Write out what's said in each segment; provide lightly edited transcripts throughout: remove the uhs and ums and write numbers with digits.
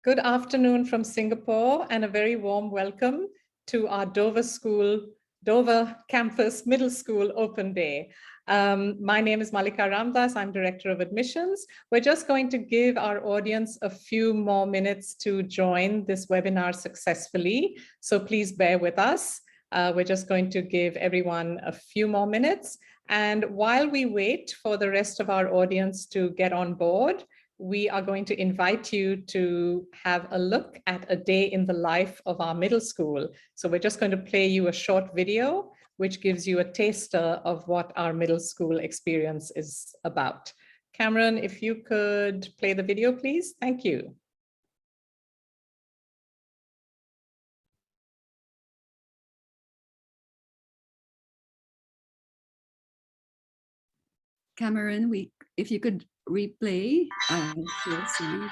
Good afternoon from Singapore and a very warm welcome to our Dover Campus Middle School Open Day. My name is Malika Ramdas. I'm Director of Admissions. We're just going to give our audience a few more minutes to join this webinar successfully. So please bear with us. We're just going to give everyone a few more minutes. And while we wait for the rest of our audience to get on board, we are going to invite you to have a look at a day in the life of our middle school. So we're just going to play you a short video, which gives you a taster of what our middle school experience is about. Cameron, if you could play the video, please. Thank you. Cameron, if you could replay, we'll see.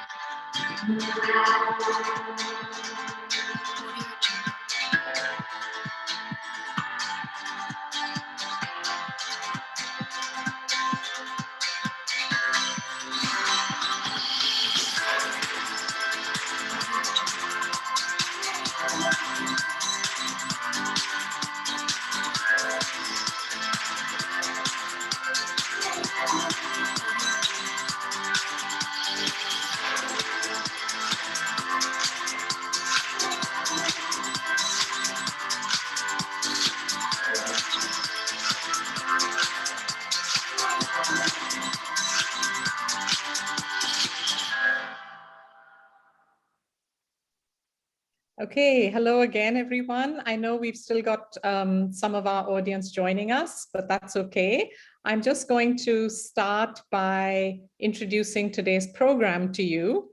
Okay, hello again, everyone. I know we've still got some of our audience joining us, but that's okay. I'm just going to start by introducing today's program to you.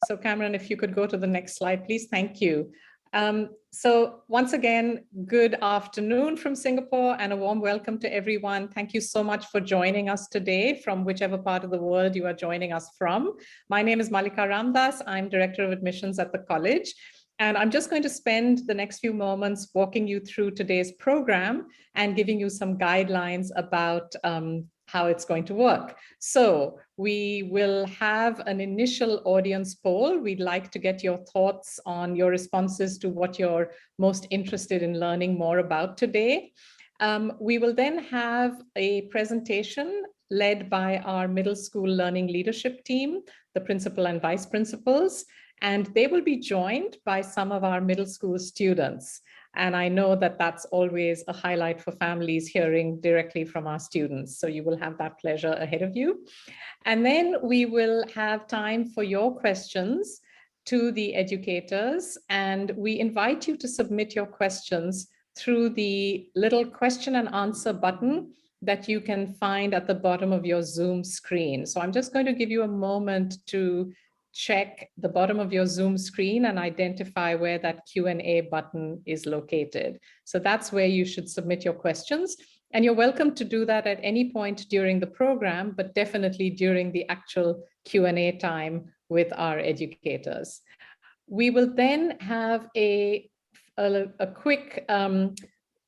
So Cameron, if you could go to the next slide, please. Thank you. So once again, good afternoon from Singapore and a warm welcome to everyone. Thank you so much for joining us today from whichever part of the world you are joining us from. My name is Malika Ramdas. I'm Director of Admissions at the college. And I'm just going to spend the next few moments walking you through today's program and giving you some guidelines about how it's going to work. So we will have an initial audience poll. We'd like to get your thoughts on your responses to what you're most interested in learning more about today. We will then have a presentation led by our middle school learning leadership team, the principal and vice principals. And they will be joined by some of our middle school students. And I know that that's always a highlight for families hearing directly from our students. So you will have that pleasure ahead of you. And then we will have time for your questions to the educators. And we invite you to submit your questions through the little question and answer button that you can find at the bottom of your Zoom screen. So I'm just going to give you a moment to check the bottom of your Zoom screen and identify where that Q&A button is located. So that's where you should submit your questions. And you're welcome to do that at any point during the program, but definitely during the actual Q&A time with our educators. We will then have a quick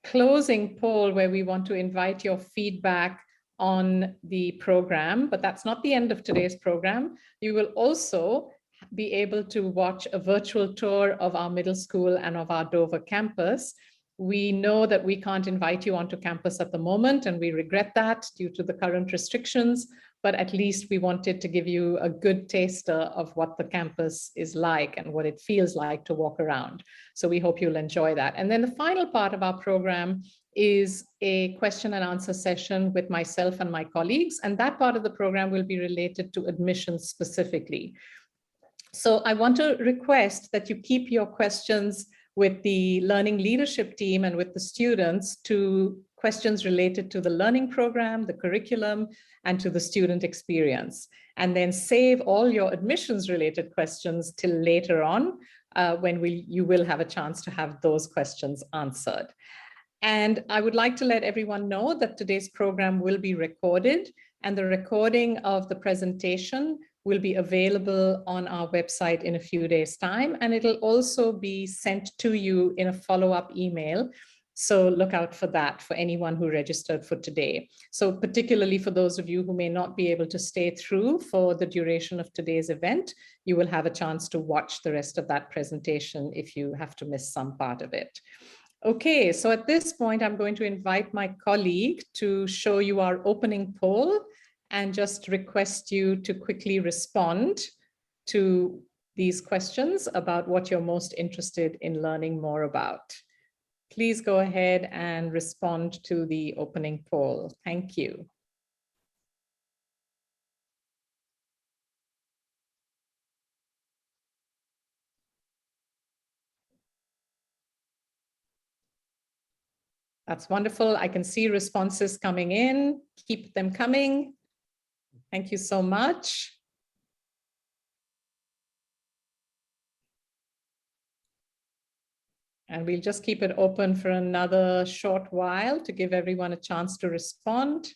closing poll where we want to invite your feedback on the program, but that's not the end of today's program. You will also be able to watch a virtual tour of our middle school and of our Dover campus. We know that we can't invite you onto campus at the moment, and we regret that due to the current restrictions, but at least we wanted to give you a good taster of what the campus is like and what it feels like to walk around. So we hope you'll enjoy that. And then the final part of our program is a question and answer session with myself and my colleagues. And that part of the program will be related to admissions specifically. So I want to request that you keep your questions with the learning leadership team and with the students to questions related to the learning program, the curriculum, and to the student experience. And then save all your admissions related questions till later on when you will have a chance to have those questions answered. And I would like to let everyone know that today's program will be recorded, and the recording of the presentation will be available on our website in a few days' time. And it'll also be sent to you in a follow-up email So look out for that for anyone who registered for today. So particularly for those of you who may not be able to stay through for the duration of today's event, you will have a chance to watch the rest of that presentation if you have to miss some part of it. Okay, so at this point, I'm going to invite my colleague to show you our opening poll and just request you to quickly respond to these questions about what you're most interested in learning more about. Please go ahead and respond to the opening poll. Thank you. That's wonderful. I can see responses coming in. Keep them coming. Thank you so much. And we'll just keep it open for another short while to give everyone a chance to respond.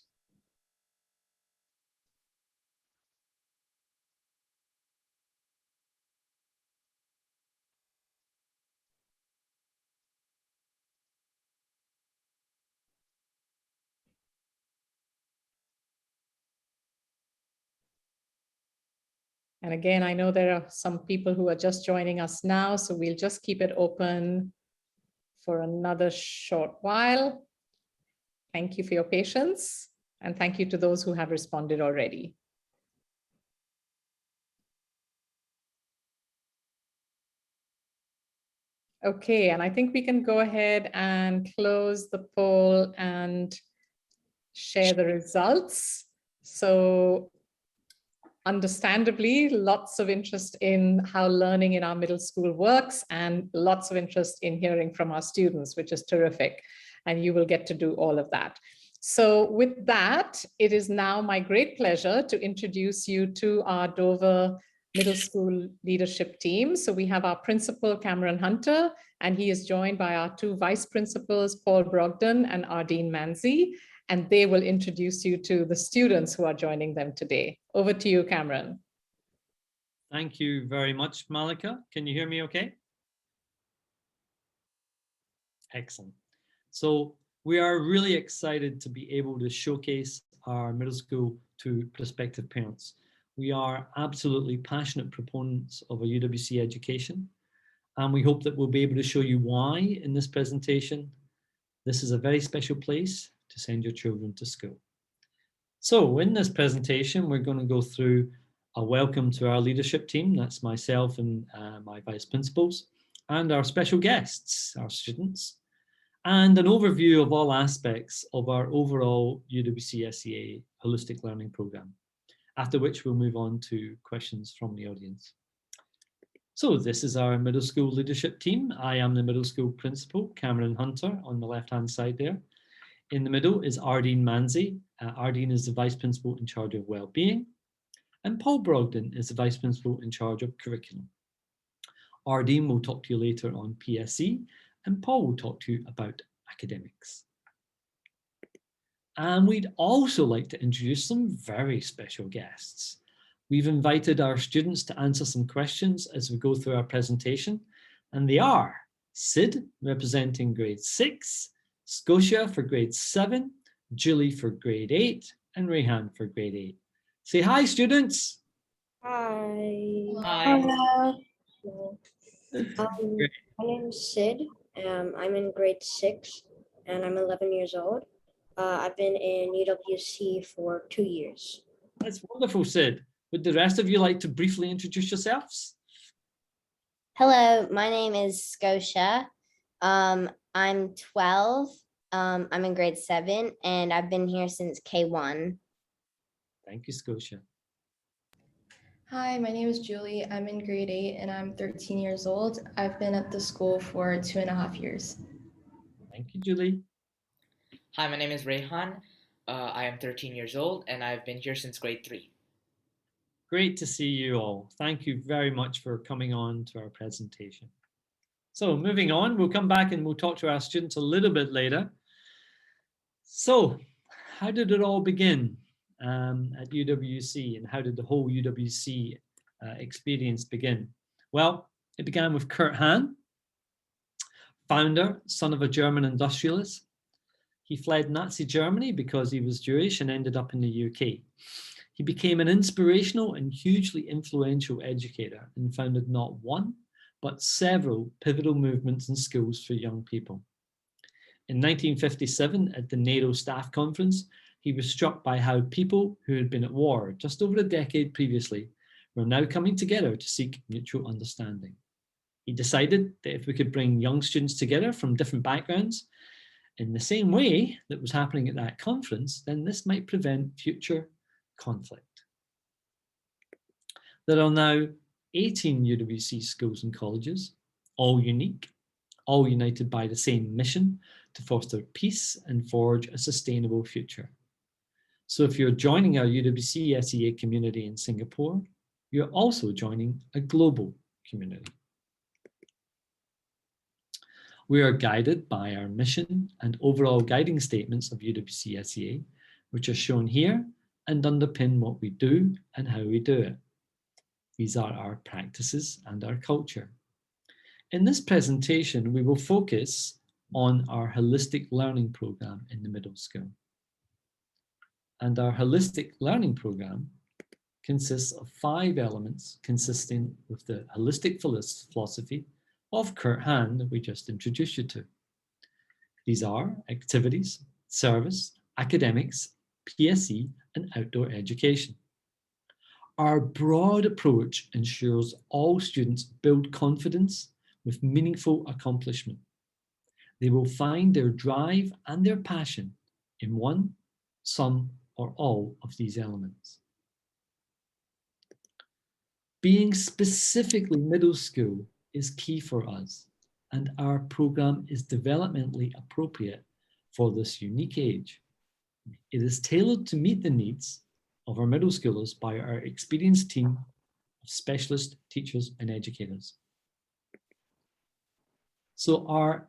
And again, I know there are some people who are just joining us now, so we'll just keep it open for another short while. Thank you for your patience, and thank you to those who have responded already. Okay, and I think we can go ahead and close the poll and share the results. So understandably, lots of interest in how learning in our middle school works and lots of interest in hearing from our students, which is terrific. And you will get to do all of that. So with that, it is now my great pleasure to introduce you to our Dover Middle School leadership team. So we have our principal, Cameron Hunter, and he is joined by our two vice principals, Paul Brogdon and Ardeen Manzi, and they will introduce you to the students who are joining them today. Over to you, Cameron. Thank you very much, Malika. Can you hear me okay? Excellent. So we are really excited to be able to showcase our middle school to prospective parents. We are absolutely passionate proponents of a UWC education, and we hope that we'll be able to show you why in this presentation. This is a very special place to send your children to school. So in this presentation, we're going to go through a welcome to our leadership team. That's myself and my vice principals, and our special guests, our students, and an overview of all aspects of our overall UWC SEA holistic learning program, after which we'll move on to questions from the audience. So this is our middle school leadership team. I am the middle school principal, Cameron Hunter, on the left-hand side there. In the middle is Ardeen Manzi. Ardeen is the vice principal in charge of well-being. And Paul Brogdon is the vice principal in charge of curriculum. Ardeen will talk to you later on PSE, and Paul will talk to you about academics. And we'd also like to introduce some very special guests. We've invited our students to answer some questions as we go through our presentation, and they are Sid, representing grade 6, Scotia for grade 7, Julie for grade 8, and Rehan for grade 8. Say hi, students. Hi. Hi. Hello. My name is Sid. I'm in grade 6 and I'm 11 years old. I've been in UWC for 2 years. That's wonderful, Sid. Would the rest of you like to briefly introduce yourselves? Hello, my name is Scotia. I'm 12. I'm in grade 7 and I've been here since K1. Thank you, Scotia. Hi, my name is Julie. I'm in grade 8 and I'm 13 years old. I've been at the school for 2.5 years. Thank you, Julie. Hi, my name is Rehan. I am 13 years old and I've been here since grade 3. Great to see you all. Thank you very much for coming on to our presentation. So moving on, we'll come back and we'll talk to our students a little bit later. So how did it all begin at UWC, and how did the whole UWC experience begin? Well, it began with Kurt Hahn. founder, son of a German industrialist. He fled Nazi Germany because he was Jewish and ended up in the UK. He became an inspirational and hugely influential educator and founded not one, but several pivotal movements and schools for young people. In 1957, at the NATO Staff Conference, he was struck by how people who had been at war just over a decade previously were now coming together to seek mutual understanding. He decided that if we could bring young students together from different backgrounds in the same way that was happening at that conference, then this might prevent future conflict. There are now 18 UWC schools and colleges, all unique, all united by the same mission to foster peace and forge a sustainable future. So if you're joining our UWC SEA community in Singapore, you're also joining a global community. We are guided by our mission and overall guiding statements of UWC SEA, which are shown here and underpin what we do and how we do it. These are our practices and our culture. In this presentation, we will focus on our holistic learning program in the middle school. And our holistic learning program consists of 5 elements consisting with the holistic philosophy of Kurt Hahn that we just introduced you to. These are activities, service, academics, PSE, and outdoor education. Our broad approach ensures all students build confidence with meaningful accomplishment. They will find their drive and their passion in one, some, or all of these elements. Being specifically middle school is key for us, and our program is developmentally appropriate for this unique age. It is tailored to meet the needs of our middle schoolers by our experienced team of specialist teachers and educators. So our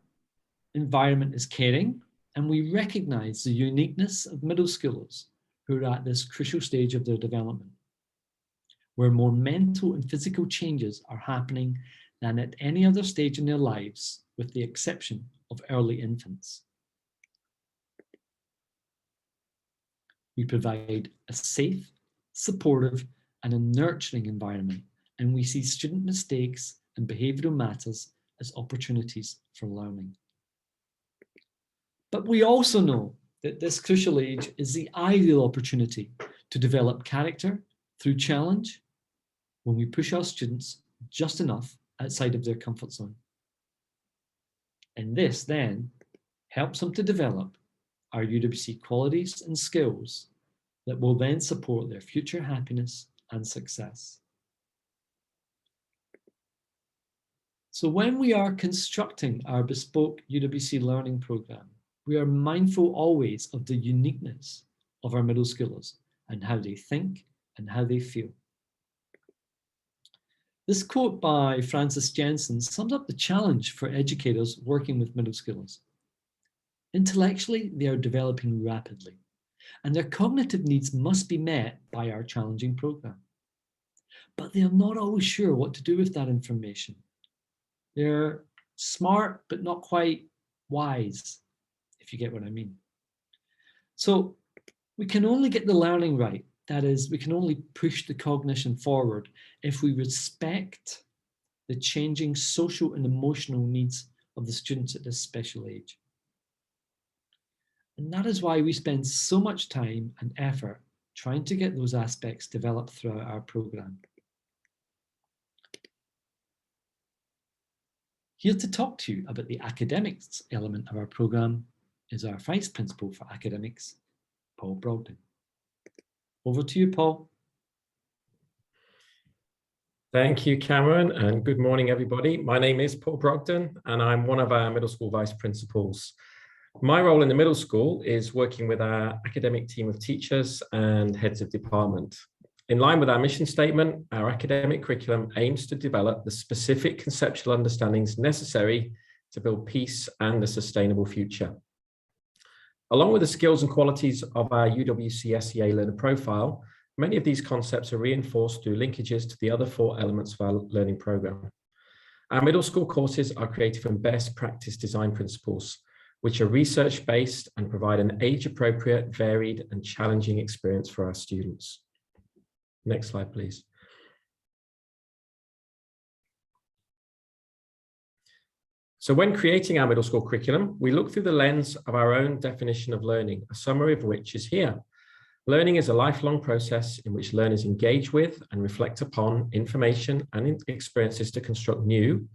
environment is caring, and we recognize the uniqueness of middle schoolers who are at this crucial stage of their development, where more mental and physical changes are happening than at any other stage in their lives, with the exception of early infants. We provide a safe, supportive, and a nurturing environment, and we see student mistakes and behavioural matters as opportunities for learning. But we also know that this crucial age is the ideal opportunity to develop character through challenge when we push our students just enough outside of their comfort zone. And this then helps them to develop our UWC qualities and skills that will then support their future happiness and success. So when we are constructing our bespoke UWC learning program, we are mindful always of the uniqueness of our middle schoolers and how they think and how they feel. This quote by Francis Jensen sums up the challenge for educators working with middle schoolers. Intellectually, they are developing rapidly, and their cognitive needs must be met by our challenging program. But they are not always sure what to do with that information. They're smart, but not quite wise, if you get what I mean. So we can only get the learning right. That is, we can only push the cognition forward if we respect the changing social and emotional needs of the students at this special age. And that is why we spend so much time and effort trying to get those aspects developed throughout our program. Here to talk to you about the academics element of our program is our Vice Principal for Academics, Paul Brogdon. Over to you, Paul. Thank you, Cameron, and good morning, everybody. My name is Paul Brogdon, and I'm one of our middle school vice principals. My role in the middle school is working with our academic team of teachers and heads of department. In line with our mission statement, our academic curriculum aims to develop the specific conceptual understandings necessary to build peace and a sustainable future. Along with the skills and qualities of our UWC SEA learner profile, many of these concepts are reinforced through linkages to the other 4 elements of our learning program. Our middle school courses are created from best practice design principles, which are research-based and provide an age-appropriate, varied, and challenging experience for our students. Next slide, please. So when creating our middle school curriculum, we look through the lens of our own definition of learning, a summary of which is here. Learning is a lifelong process in which learners engage with and reflect upon information and experiences to construct new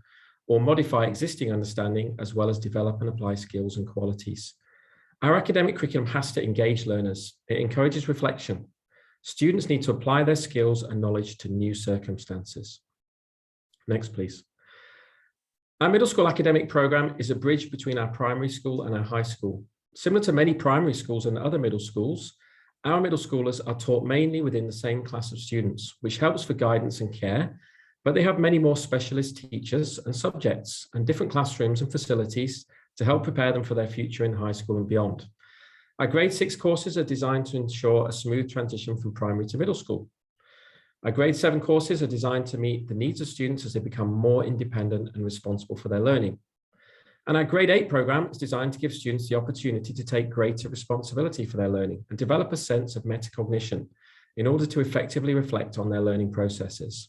or modify existing understanding, as well as develop and apply skills and qualities. Our academic curriculum has to engage learners. It encourages reflection. Students need to apply their skills and knowledge to new circumstances. Next, please. Our middle school academic program is a bridge between our primary school and our high school. Similar to many primary schools and other middle schools, our middle schoolers are taught mainly within the same class of students, which helps for guidance and care, but they have many more specialist teachers and subjects and different classrooms and facilities to help prepare them for their future in high school and beyond. Our grade 6 courses are designed to ensure a smooth transition from primary to middle school. Our grade 7 courses are designed to meet the needs of students as they become more independent and responsible for their learning. And our grade 8 program is designed to give students the opportunity to take greater responsibility for their learning and develop a sense of metacognition in order to effectively reflect on their learning processes.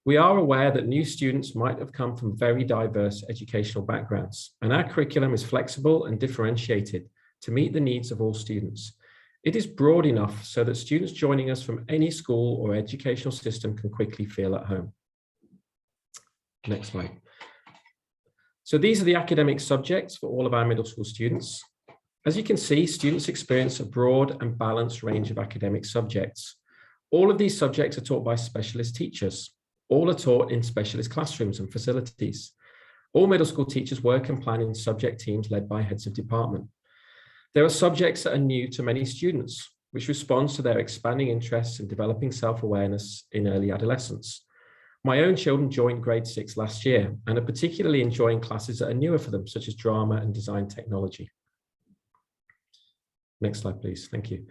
We are aware that new students might have come from very diverse educational backgrounds, and our curriculum is flexible and differentiated to meet the needs of all students. It is broad enough so that students joining us from any school or educational system can quickly feel at home. Next slide. So these are the academic subjects for all of our middle school students. As you can see, students experience a broad and balanced range of academic subjects. All of these subjects are taught by specialist teachers. All are taught in specialist classrooms and facilities. All middle school teachers work and plan in subject teams led by heads of department. There are subjects that are new to many students, which responds to their expanding interests in developing self-awareness in early adolescence. My own children joined grade 6 last year and are particularly enjoying classes that are newer for them, such as drama and design technology. Next slide, please. Thank you.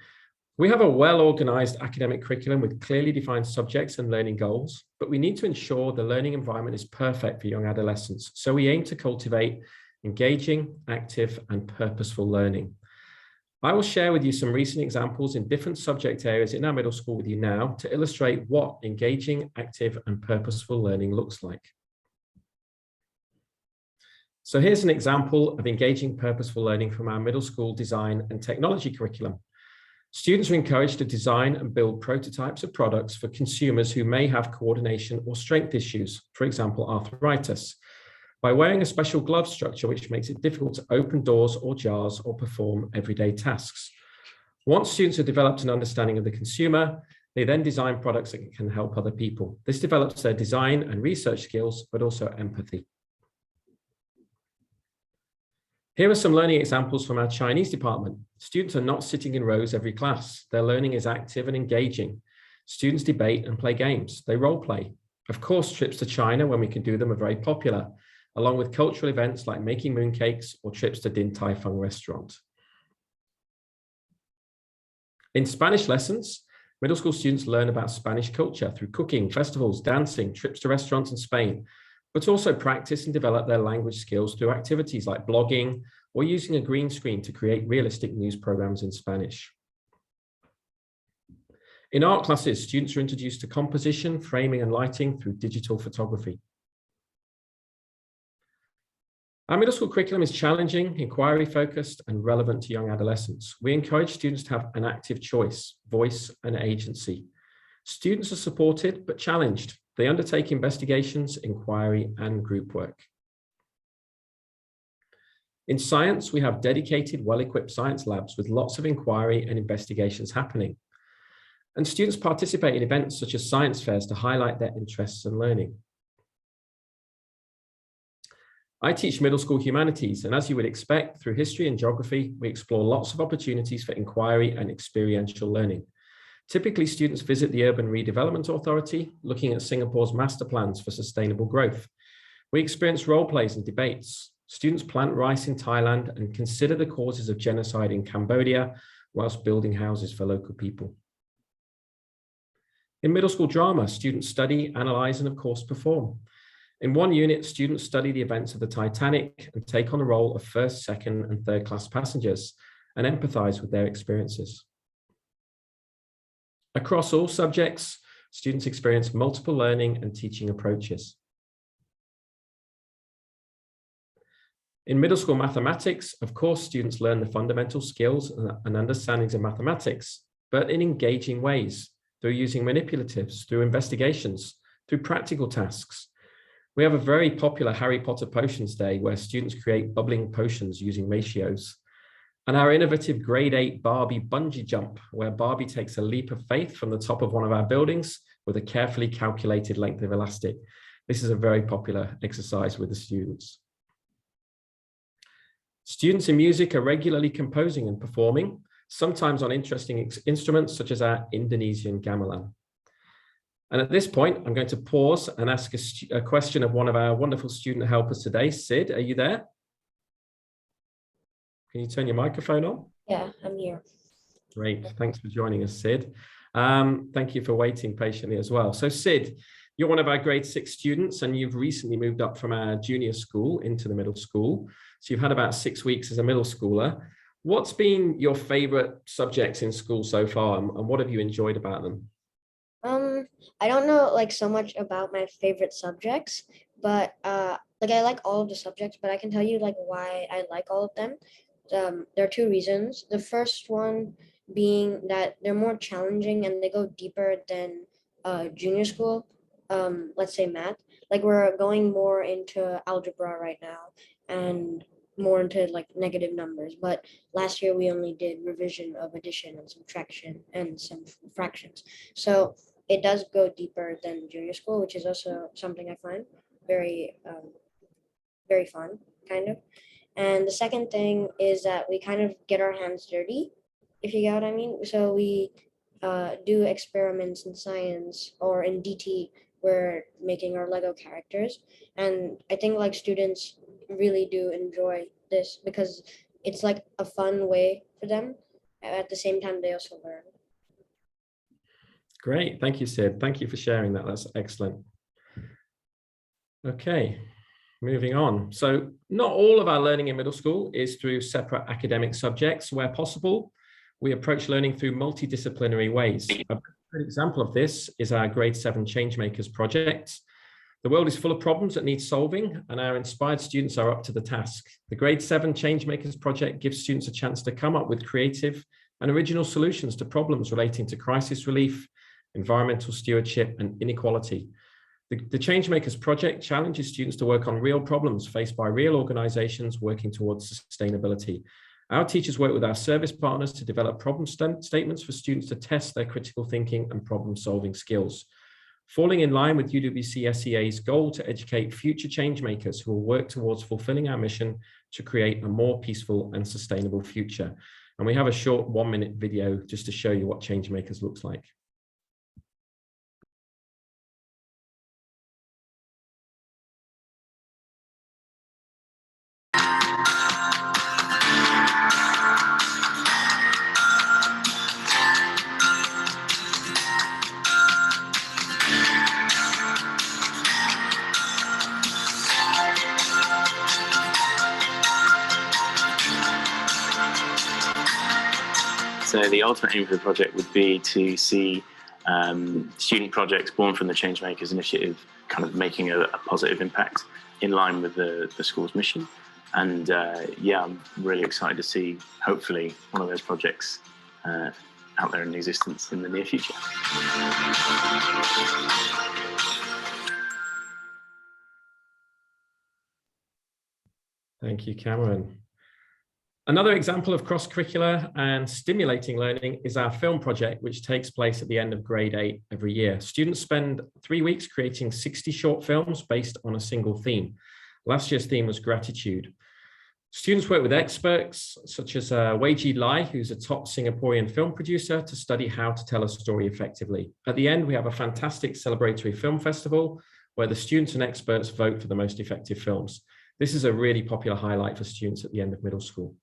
We have a well-organized academic curriculum with clearly defined subjects and learning goals, but we need to ensure the learning environment is perfect for young adolescents. So we aim to cultivate engaging, active, and purposeful learning. I will share with you some recent examples in different subject areas in our middle school with you now to illustrate what engaging, active, and purposeful learning looks like. So here's an example of engaging, purposeful learning from our middle school design and technology curriculum. Students are encouraged to design and build prototypes of products for consumers who may have coordination or strength issues, for example, arthritis, by wearing a special glove structure which makes it difficult to open doors or jars or perform everyday tasks. Once students have developed an understanding of the consumer, they then design products that can help other people. This develops their design and research skills, but also empathy. Here are some learning examples from our Chinese department. Students are not sitting in rows every class. Their learning is active and engaging. Students debate and play games. They role play. Of course, trips to China, when we can do them, are very popular, along with cultural events like making mooncakes or trips to Din Tai Fung restaurant. In Spanish lessons, middle school students learn about Spanish culture through cooking, festivals, dancing, trips to restaurants in Spain, but also practice and develop their language skills through activities like blogging or using a green screen to create realistic news programs in Spanish. In art classes, students are introduced to composition, framing, and lighting through digital photography. Our middle school curriculum is challenging, inquiry-focused, and relevant to young adolescents. We encourage students to have an active choice, voice, and agency. Students are supported but challenged. They undertake investigations, inquiry, and group work. In science, we have dedicated, well-equipped science labs with lots of inquiry and investigations happening. And students participate in events such as science fairs to highlight their interests and learning. I teach middle school humanities, and as you would expect, through history and geography, we explore lots of opportunities for inquiry and experiential learning. Typically, students visit the Urban Redevelopment Authority, looking at Singapore's master plans for sustainable growth. We experience role plays and debates. Students plant rice in Thailand and consider the causes of genocide in Cambodia, whilst building houses for local people. In middle school drama, students study, analyze, and of course perform. In one unit, students study the events of the Titanic and take on the role of first, second, and third class passengers and empathize with their experiences. Across all subjects, students experience multiple learning and teaching approaches. In middle school mathematics, of course, students learn the fundamental skills and understandings of mathematics, but in engaging ways, through using manipulatives, through investigations, through practical tasks. We have a very popular Harry Potter Potions Day where students create bubbling potions using ratios. And our innovative grade 8 Barbie bungee jump, where Barbie takes a leap of faith from the top of one of our buildings with a carefully calculated length of elastic. This is a very popular exercise with the students. Students in music are regularly composing and performing, sometimes on interesting instruments such as our Indonesian gamelan. And at this point, I'm going to pause and ask a question of one of our wonderful student helpers today. Sid, are you there? Can you turn your microphone on? Yeah, I'm here. Great, thanks for joining us, Sid. Thank you for waiting patiently as well. So Sid, you're one of our grade 6 students and you've recently moved up from our junior school into the middle school. So you've had about 6 weeks as a middle schooler. What's been your favorite subjects in school so far and what have you enjoyed about them? I don't know like so much about my favorite subjects, but like I like all of the subjects, but I can tell you like why I like all of them. There are 2 reasons. The first one being that they're more challenging and they go deeper than junior school. Let's say math. Like we're going more into algebra right now and more into like negative numbers. But last year we only did revision of addition and subtraction and some fractions. So it does go deeper than junior school, which is also something I find very, very fun, kind of. And the second thing is that we kind of get our hands dirty, if you get what I mean. So we do experiments in science or in DT, we're making our Lego characters. And I think like students really do enjoy this because it's like a fun way for them. At the same time, they also learn. Great, thank you, Sid. Thank you for sharing that. That's excellent. Okay, moving on. So not all of our learning in middle school is through separate academic subjects. Where possible, we approach learning through multidisciplinary ways. A good example of this is our grade 7 Changemakers project. The world is full of problems that need solving, and our inspired students are up to the task. The grade 7 Changemakers project gives students a chance to come up with creative and original solutions to problems relating to crisis relief, environmental stewardship, and inequality. The Changemakers project challenges students to work on real problems faced by real organizations working towards sustainability. Our teachers work with our service partners to develop problem statements for students to test their critical thinking and problem-solving skills, falling in line with UWC-SEA's goal to educate future changemakers who will work towards fulfilling our mission to create a more peaceful and sustainable future. And we have a short 1-minute video just to show you what Changemakers looks like. So the ultimate aim for the project would be to see student projects born from the Changemakers initiative kind of making a positive impact in line with the school's mission. And yeah, I'm really excited to see, hopefully, one of those projects out there in existence in the near future. Thank you, Cameron. Another example of cross-curricular and stimulating learning is our film project, which takes place at the end of grade 8 every year. Students spend 3 weeks creating 60 short films based on a single theme. Last year's theme was gratitude. Students work with experts such as Uwcsea Lai, who's a top Singaporean film producer, to study how to tell a story effectively. At the end, we have a fantastic celebratory film festival where the students and experts vote for the most effective films. This is a really popular highlight for students at the end of middle school.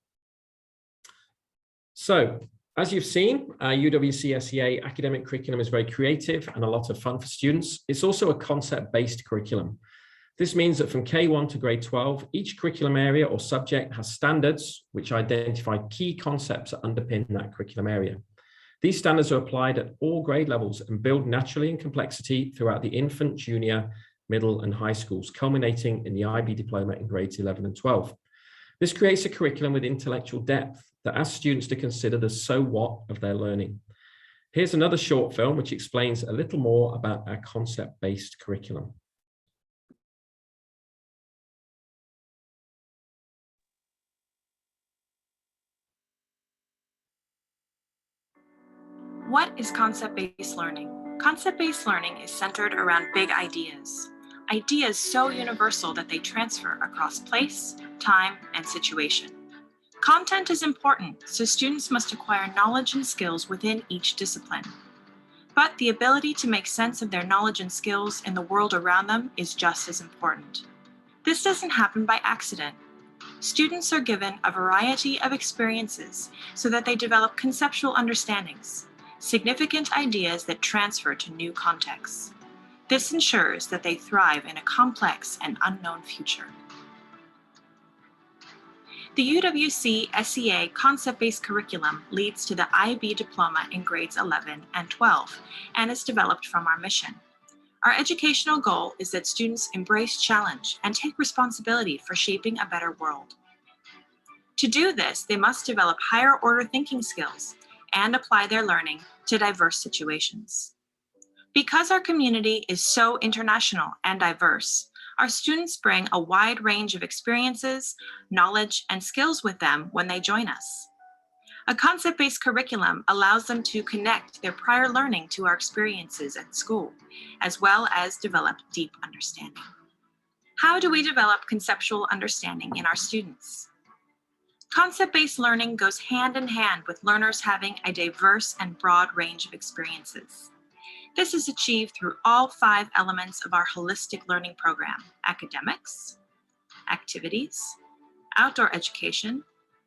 So, as you've seen, UWC-SEA academic curriculum is very creative and a lot of fun for students. It's also a concept-based curriculum. This means that from K1 to grade 12, each curriculum area or subject has standards which identify key concepts that underpin that curriculum area. These standards are applied at all grade levels and build naturally in complexity throughout the infant, junior, middle and high schools, culminating in the IB diploma in grades 11 and 12. This creates a curriculum with intellectual depth that asks students to consider the so what of their learning. Here's another short film which explains a little more about our concept-based curriculum. What is concept-based learning? Concept-based learning is centered around big ideas. Ideas so universal that they transfer across place, time, and situation. Content is important, so students must acquire knowledge and skills within each discipline. But the ability to make sense of their knowledge and skills in the world around them is just as important. This doesn't happen by accident. Students are given a variety of experiences so that they develop conceptual understandings, significant ideas that transfer to new contexts. This ensures that they thrive in a complex and unknown future. The Uwcsea concept-based curriculum leads to the IB diploma in grades 11 and 12 and is developed from our mission. Our educational goal is that students embrace challenge and take responsibility for shaping a better world. To do this, they must develop higher order thinking skills and apply their learning to diverse situations. Because our community is so international and diverse, our students bring a wide range of experiences, knowledge, and skills with them when they join us. A concept-based curriculum allows them to connect their prior learning to our experiences at school, as well as develop deep understanding. How do we develop conceptual understanding in our students? Concept-based learning goes hand in hand with learners having a diverse and broad range of experiences. This is achieved through all 5 elements of our holistic learning program: academics, activities, outdoor education,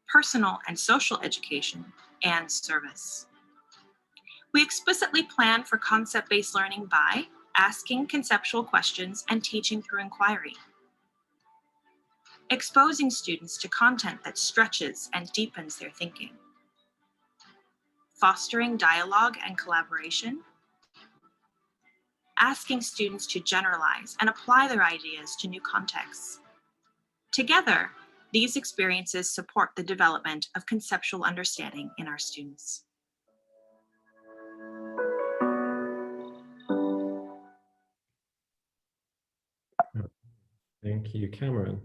personal and social education, and service. We explicitly plan for concept-based learning by asking conceptual questions and teaching through inquiry, exposing students to content that stretches and deepens their thinking, fostering dialogue and collaboration, asking students to generalize and apply their ideas to new contexts. Together, these experiences support the development of conceptual understanding in our students. Thank you, Cameron.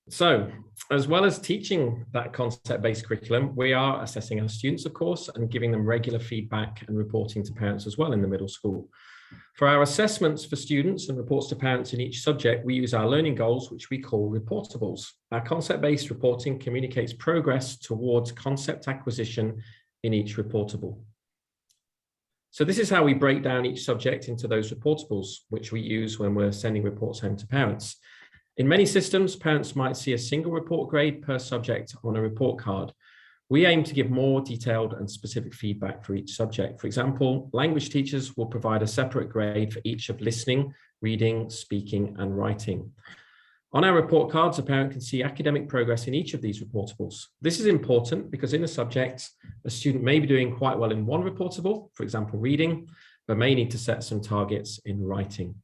So, as well as teaching that concept-based curriculum, we are assessing our students, of course, and giving them regular feedback and reporting to parents as well in the middle school. For our assessments for students and reports to parents in each subject, we use our learning goals, which we call reportables. Our concept-based reporting communicates progress towards concept acquisition in each reportable. So this is how we break down each subject into those reportables, which we use when we're sending reports home to parents. In many systems, parents might see a single report grade per subject on a report card. We aim to give more detailed and specific feedback for each subject. For example, language teachers will provide a separate grade for each of listening, reading, speaking, and writing. On our report cards, a parent can see academic progress in each of these reportables. This is important because in a subject, a student may be doing quite well in one reportable, for example, reading, but may need to set some targets in writing.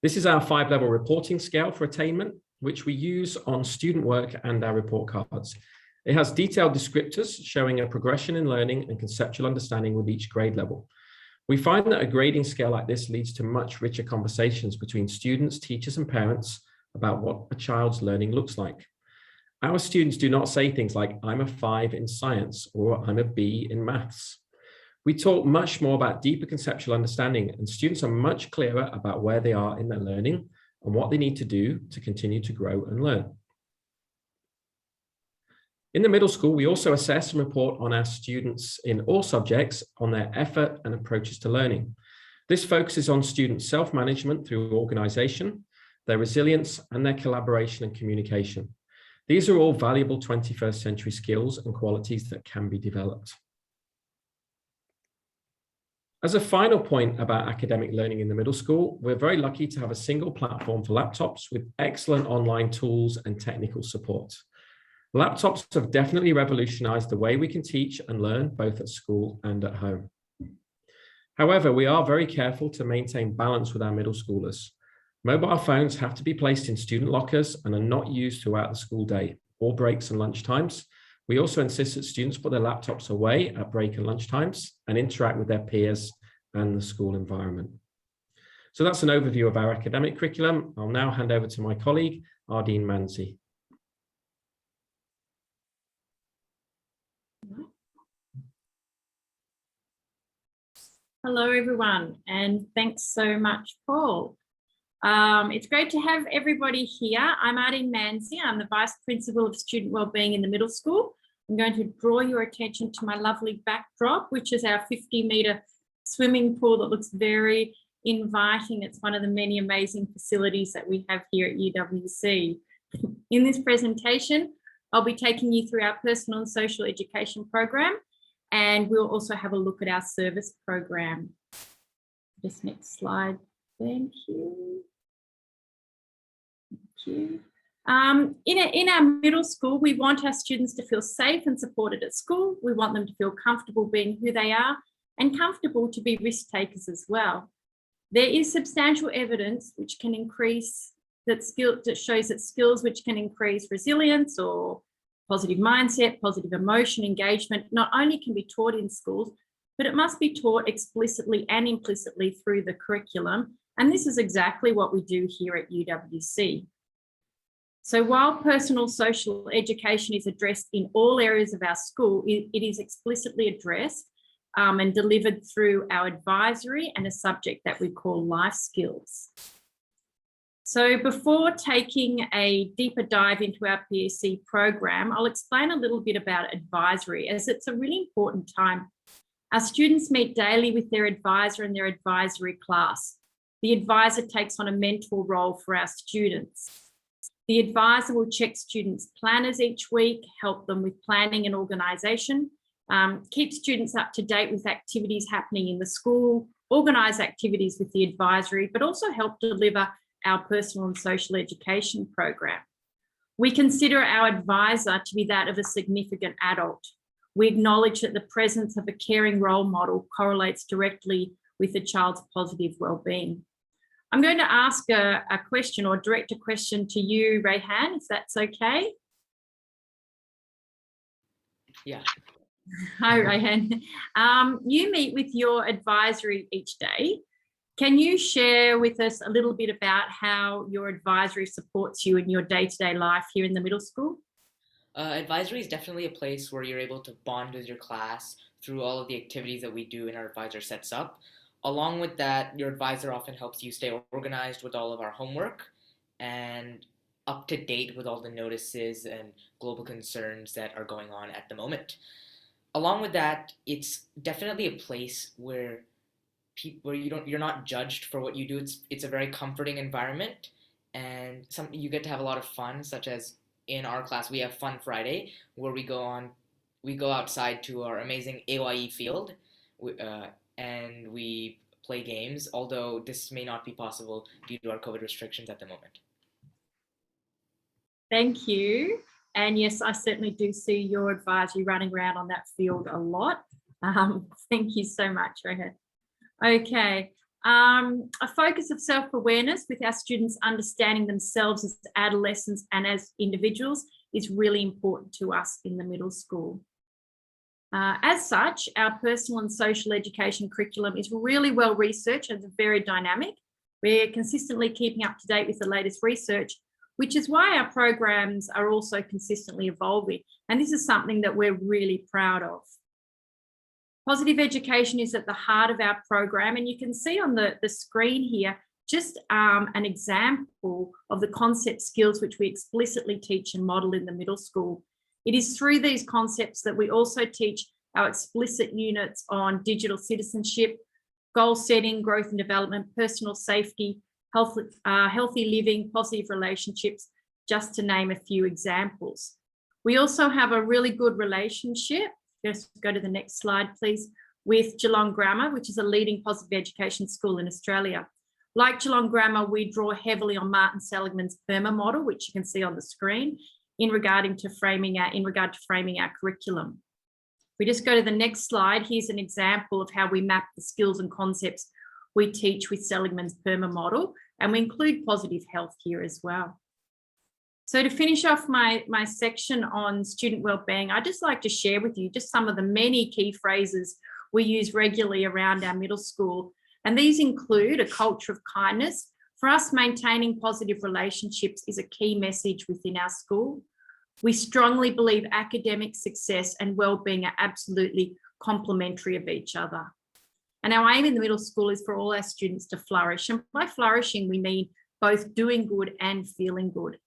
This is our 5-level reporting scale for attainment, which we use on student work and our report cards. It has detailed descriptors showing a progression in learning and conceptual understanding with each grade level. We find that a grading scale like this leads to much richer conversations between students, teachers, and parents about what a child's learning looks like. Our students do not say things like, I'm a 5 in science, or I'm a B in maths. We talk much more about deeper conceptual understanding, and students are much clearer about where they are in their learning and what they need to do to continue to grow and learn. In the middle school, we also assess and report on our students in all subjects on their effort and approaches to learning. This focuses on student self-management through organization, their resilience, and their collaboration and communication. These are all valuable 21st century skills and qualities that can be developed. As a final point about academic learning in the middle school, we're very lucky to have a single platform for laptops with excellent online tools and technical support. Laptops have definitely revolutionized the way we can teach and learn both at school and at home. However, we are very careful to maintain balance with our middle schoolers. Mobile phones have to be placed in student lockers and are not used throughout the school day or breaks and lunch times. We also insist that students put their laptops away at break and lunch times and interact with their peers and the school environment. So that's an overview of our academic curriculum. I'll now hand over to my colleague, Ardeen Manzi. Hello, everyone, and thanks so much, Paul. It's great to have everybody here. I'm Ardeen Manzi. I'm the Vice Principal of Student Wellbeing in the middle school. I'm going to draw your attention to my lovely backdrop, which is our 50-metre swimming pool that looks very inviting. It's one of the many amazing facilities that we have here at UWC. In this presentation, I'll be taking you through our personal and social education program, and we'll also have a look at our service program. Just next slide. Thank you. Thank you. In our middle school, we want our students to feel safe and supported at school. We want them to feel comfortable being who they are and comfortable to be risk takers as well. There is substantial evidence which can increase that shows that skills which can increase resilience or positive mindset, positive emotion, engagement, not only can be taught in schools, but it must be taught explicitly and implicitly through the curriculum. And this is exactly what we do here at UWC. So while personal social education is addressed in all areas of our school, it is explicitly addressed and delivered through our advisory and a subject that we call life skills. So before taking a deeper dive into our PSC program, I'll explain a little bit about advisory, as it's a really important time. Our students meet daily with their advisor in their advisory class. The advisor takes on a mentor role for our students. The advisor will check students' planners each week, help them with planning and organisation, keep students up to date with activities happening in the school, organise activities with the advisory, but also help deliver our personal and social education program. We consider our advisor to be that of a significant adult. We acknowledge that the presence of a caring role model correlates directly with a child's positive well-being. I'm going to ask a question or direct a question to you, Rayhan, if that's okay. Yeah. Hi, Rayhan. You meet with your advisory each day. Can you share with us a little bit about how your advisory supports you in your day-to-day life here in the middle school? Advisory is definitely a place where you're able to bond with your class through all of the activities that we do and our advisor sets up. Along with that, your advisor often helps you stay organized with all of our homework and up to date with all the notices and global concerns that are going on at the moment. Along with that, it's definitely a place where you're not judged for what you do. It's a very comforting environment, and you get to have a lot of fun, such as in our class we have Fun Friday, where we go outside to our amazing AYE field, and we play games, although this may not be possible due to our COVID restrictions at the moment. Thank you. And yes, I certainly do see your advisory running around on that field a lot. Thank you so much, Rohit. Okay, a focus of self-awareness with our students understanding themselves as adolescents and as individuals is really important to us in the middle school. As such, our personal and social education curriculum is really well researched and very dynamic. We're consistently keeping up to date with the latest research, which is why our programs are also consistently evolving. And this is something that we're really proud of. Positive education is at the heart of our program, and you can see on the screen here just an example of the concept skills which we explicitly teach and model in the middle school. It is through these concepts that we also teach our explicit units on digital citizenship, goal setting, growth and development, personal safety, healthy living, positive relationships, just to name a few examples. We also have a really good relationship, just go to the next slide, please, with Geelong Grammar, which is a leading positive education school in Australia. Like Geelong Grammar, we draw heavily on Martin Seligman's PERMA model, which you can see on the screen, in regard to framing our curriculum. We just go to the next slide. Here's an example of how we map the skills and concepts we teach with Seligman's PERMA model, and we include positive health here as well. So to finish off my section on student wellbeing, I'd just like to share with you just some of the many key phrases we use regularly around our middle school. And these include a culture of kindness. For us, maintaining positive relationships is a key message within our school. We strongly believe academic success and wellbeing are absolutely complementary of each other. And our aim in the middle school is for all our students to flourish. And by flourishing, we mean both doing good and feeling good.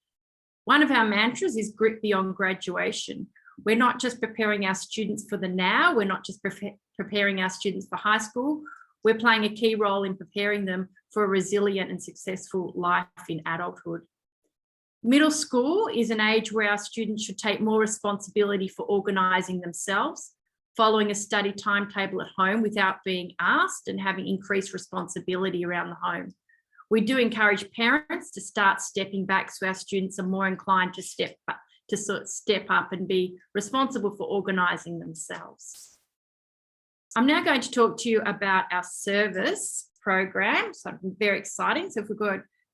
One of our mantras is grit beyond graduation. We're not just preparing our students for the now, we're not just preparing our students for high school, we're playing a key role in preparing them for a resilient and successful life in adulthood. Middle school is an age where our students should take more responsibility for organising themselves, following a study timetable at home without being asked, and having increased responsibility around the home. We do encourage parents to start stepping back so our students are more inclined to step up and be responsible for organising themselves. I'm now going to talk to you about our service program. So very exciting. So if we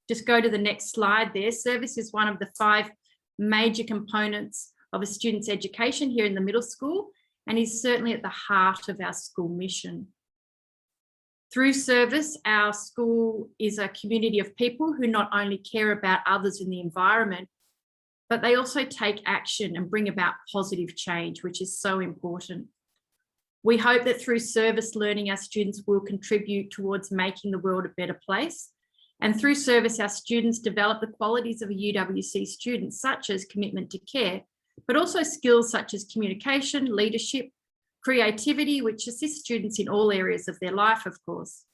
just go to the next slide there. Service is one of the 5 major components of a student's education here in the middle school, and is certainly at the heart of our school mission. Through service, our school is a community of people who not only care about others in the environment, but they also take action and bring about positive change, which is so important. We hope that through service learning, our students will contribute towards making the world a better place. And through service, our students develop the qualities of a UWC student, such as commitment to care, but also skills such as communication, leadership, creativity, which assists students in all areas of their life, of course.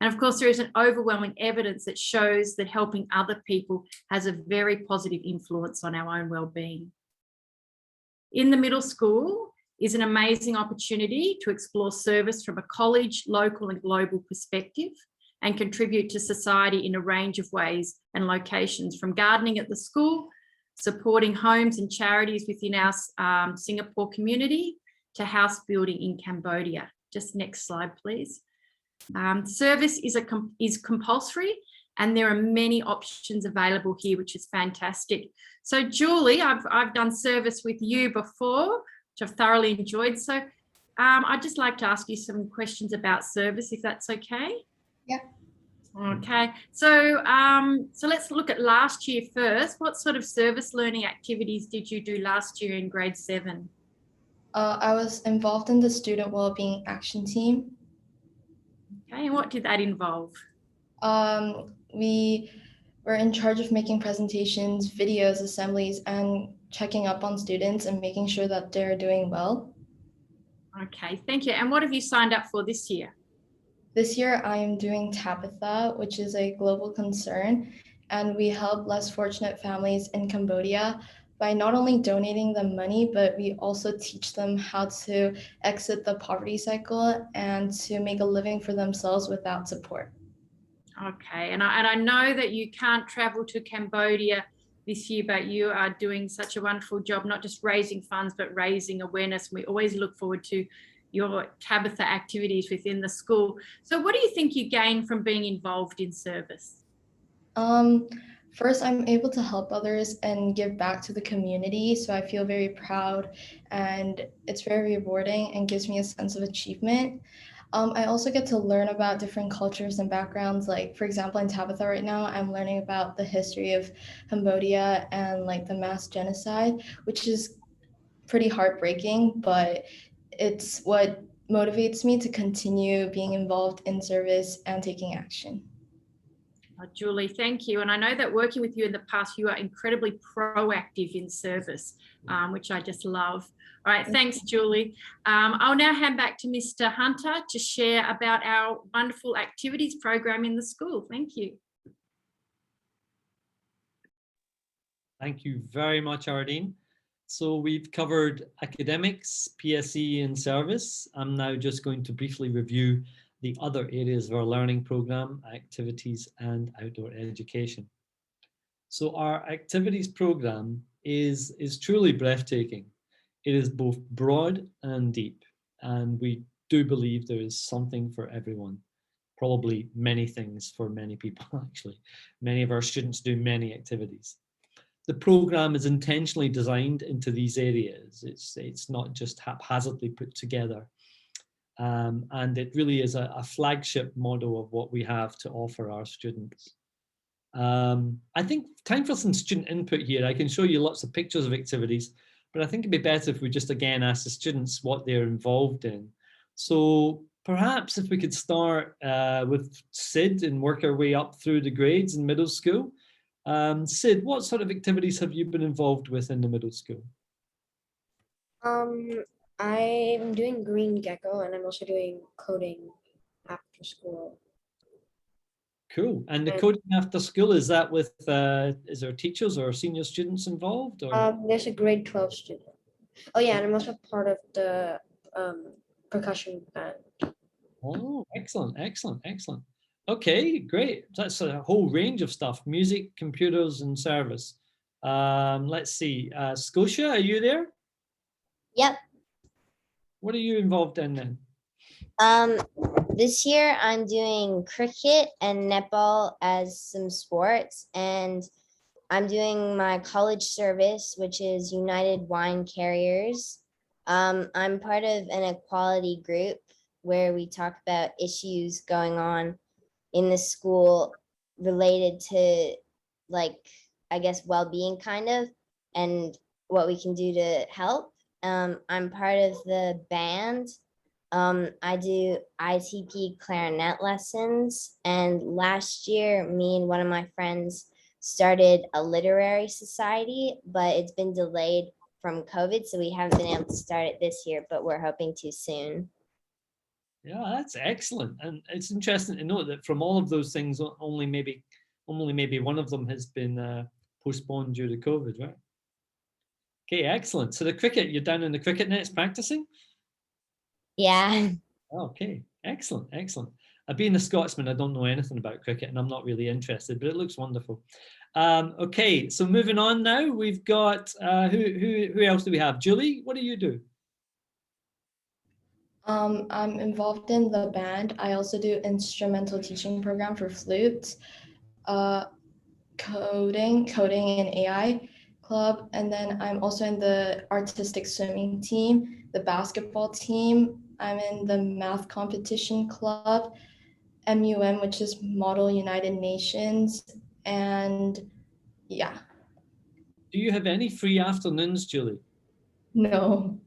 And of course, there is an overwhelming evidence that shows that helping other people has a very positive influence on our own well-being. In the middle school is an amazing opportunity to explore service from a college, local and global perspective, and contribute to society in a range of ways and locations, from gardening at the school, supporting homes and charities within our Singapore community, to house building in Cambodia. Just next slide, please. Service is compulsory, and there are many options available here, which is fantastic. So Julie, I've done service with you before, which I've thoroughly enjoyed. So I'd just like to ask you some questions about service, if that's okay. Yeah. Okay, so let's look at last year first. What sort of service learning activities did you do last year in grade 7? I was involved in the student wellbeing action team. Okay, and what did that involve? We were in charge of making presentations, videos, assemblies, and checking up on students and making sure that they're doing well. Okay, thank you. And what have you signed up for this year? This year, I'm doing Tabitha, which is a global concern, and we help less fortunate families in Cambodia by not only donating them money, but we also teach them how to exit the poverty cycle and to make a living for themselves without support. Okay, and I know that you can't travel to Cambodia this year, but you are doing such a wonderful job, not just raising funds, but raising awareness. We always look forward to your Tabitha activities within the school. So what do you think you gain from being involved in service? First, I'm able to help others and give back to the community. So I feel very proud, and it's very rewarding and gives me a sense of achievement. I also get to learn about different cultures and backgrounds. Like, for example, in Tabitha right now, I'm learning about the history of Cambodia and like the mass genocide, which is pretty heartbreaking, but it's what motivates me to continue being involved in service and taking action. Julie, thank you. And I know that working with you in the past, you are incredibly proactive in service, which I just love. All right, thanks, Julie. I'll now hand back to Mr. Hunter to share about our wonderful activities program in the school. Thank you. Thank you very much, Ardeen. So we've covered academics, PSE and service. I'm now just going to briefly review the other areas of our learning program, activities and outdoor education. So our activities program is truly breathtaking. It is both broad and deep, and we do believe there is something for everyone. Probably many things for many people, actually. Many of our students do many activities. The program is intentionally designed into these areas. It's not just haphazardly put together. And it really is a flagship model of what we have to offer our students. I think time for some student input here. I can show you lots of pictures of activities, but I think it'd be better if we just again ask the students what they're involved in. So perhaps if we could start with Sid and work our way up through the grades in middle school. Sid, what sort of activities have you been involved with in the middle school? I'm doing Green Gecko, and I'm also doing coding after school. Cool. And the coding after school, is that with, is there teachers or senior students involved? Or? There's a grade 12 student. Oh yeah, and I'm also part of the percussion band. Oh, excellent, excellent, excellent. Okay, great. That's a whole range of stuff, music, computers, and service. Let's see, Scotia, are you there? Yep. What are you involved in then? This year I'm doing cricket and netball as some sports, and I'm doing my college service, which is United Wine Carriers. I'm part of an equality group where we talk about issues going on in the school related to, like, I guess, well-being kind of, and what we can do to help. I'm part of the band. I do ITP clarinet lessons, and last year me and one of my friends started a literary society, but it's been delayed from COVID, so we haven't been able to start it this year, but we're hoping to soon. Yeah, that's excellent. And it's interesting to note that from all of those things, only maybe one of them has been postponed due to COVID, right? Okay, excellent. So the cricket, you're down in the cricket nets practicing? Yeah. Okay, excellent, excellent. Being a Scotsman, I don't know anything about cricket and I'm not really interested, but it looks wonderful. Okay, so moving on now, we've got, who else do we have? Julie, what do you do? I'm involved in the band. I also do instrumental teaching program for flute, coding and AI club. And then I'm also in the artistic swimming team, the basketball team. I'm in the math competition club, MUM, which is Model United Nations. And yeah. Do you have any free afternoons, Julie? No.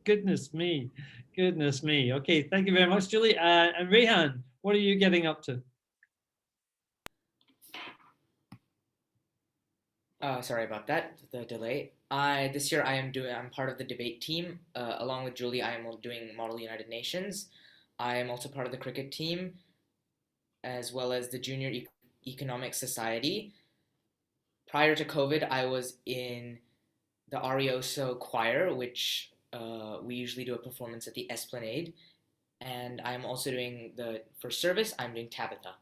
Goodness me, goodness me. Okay, thank you very much, Julie. And Rehan, what are you getting up to? Sorry about that, the delay. This year I'm part of the debate team. Along with Julie, I am doing Model United Nations. I am also part of the cricket team, as well as the Junior Economic Society. Prior to COVID, I was in the Arioso choir, which we usually do a performance at the Esplanade. And I'm also doing for service, I'm doing Tabitha.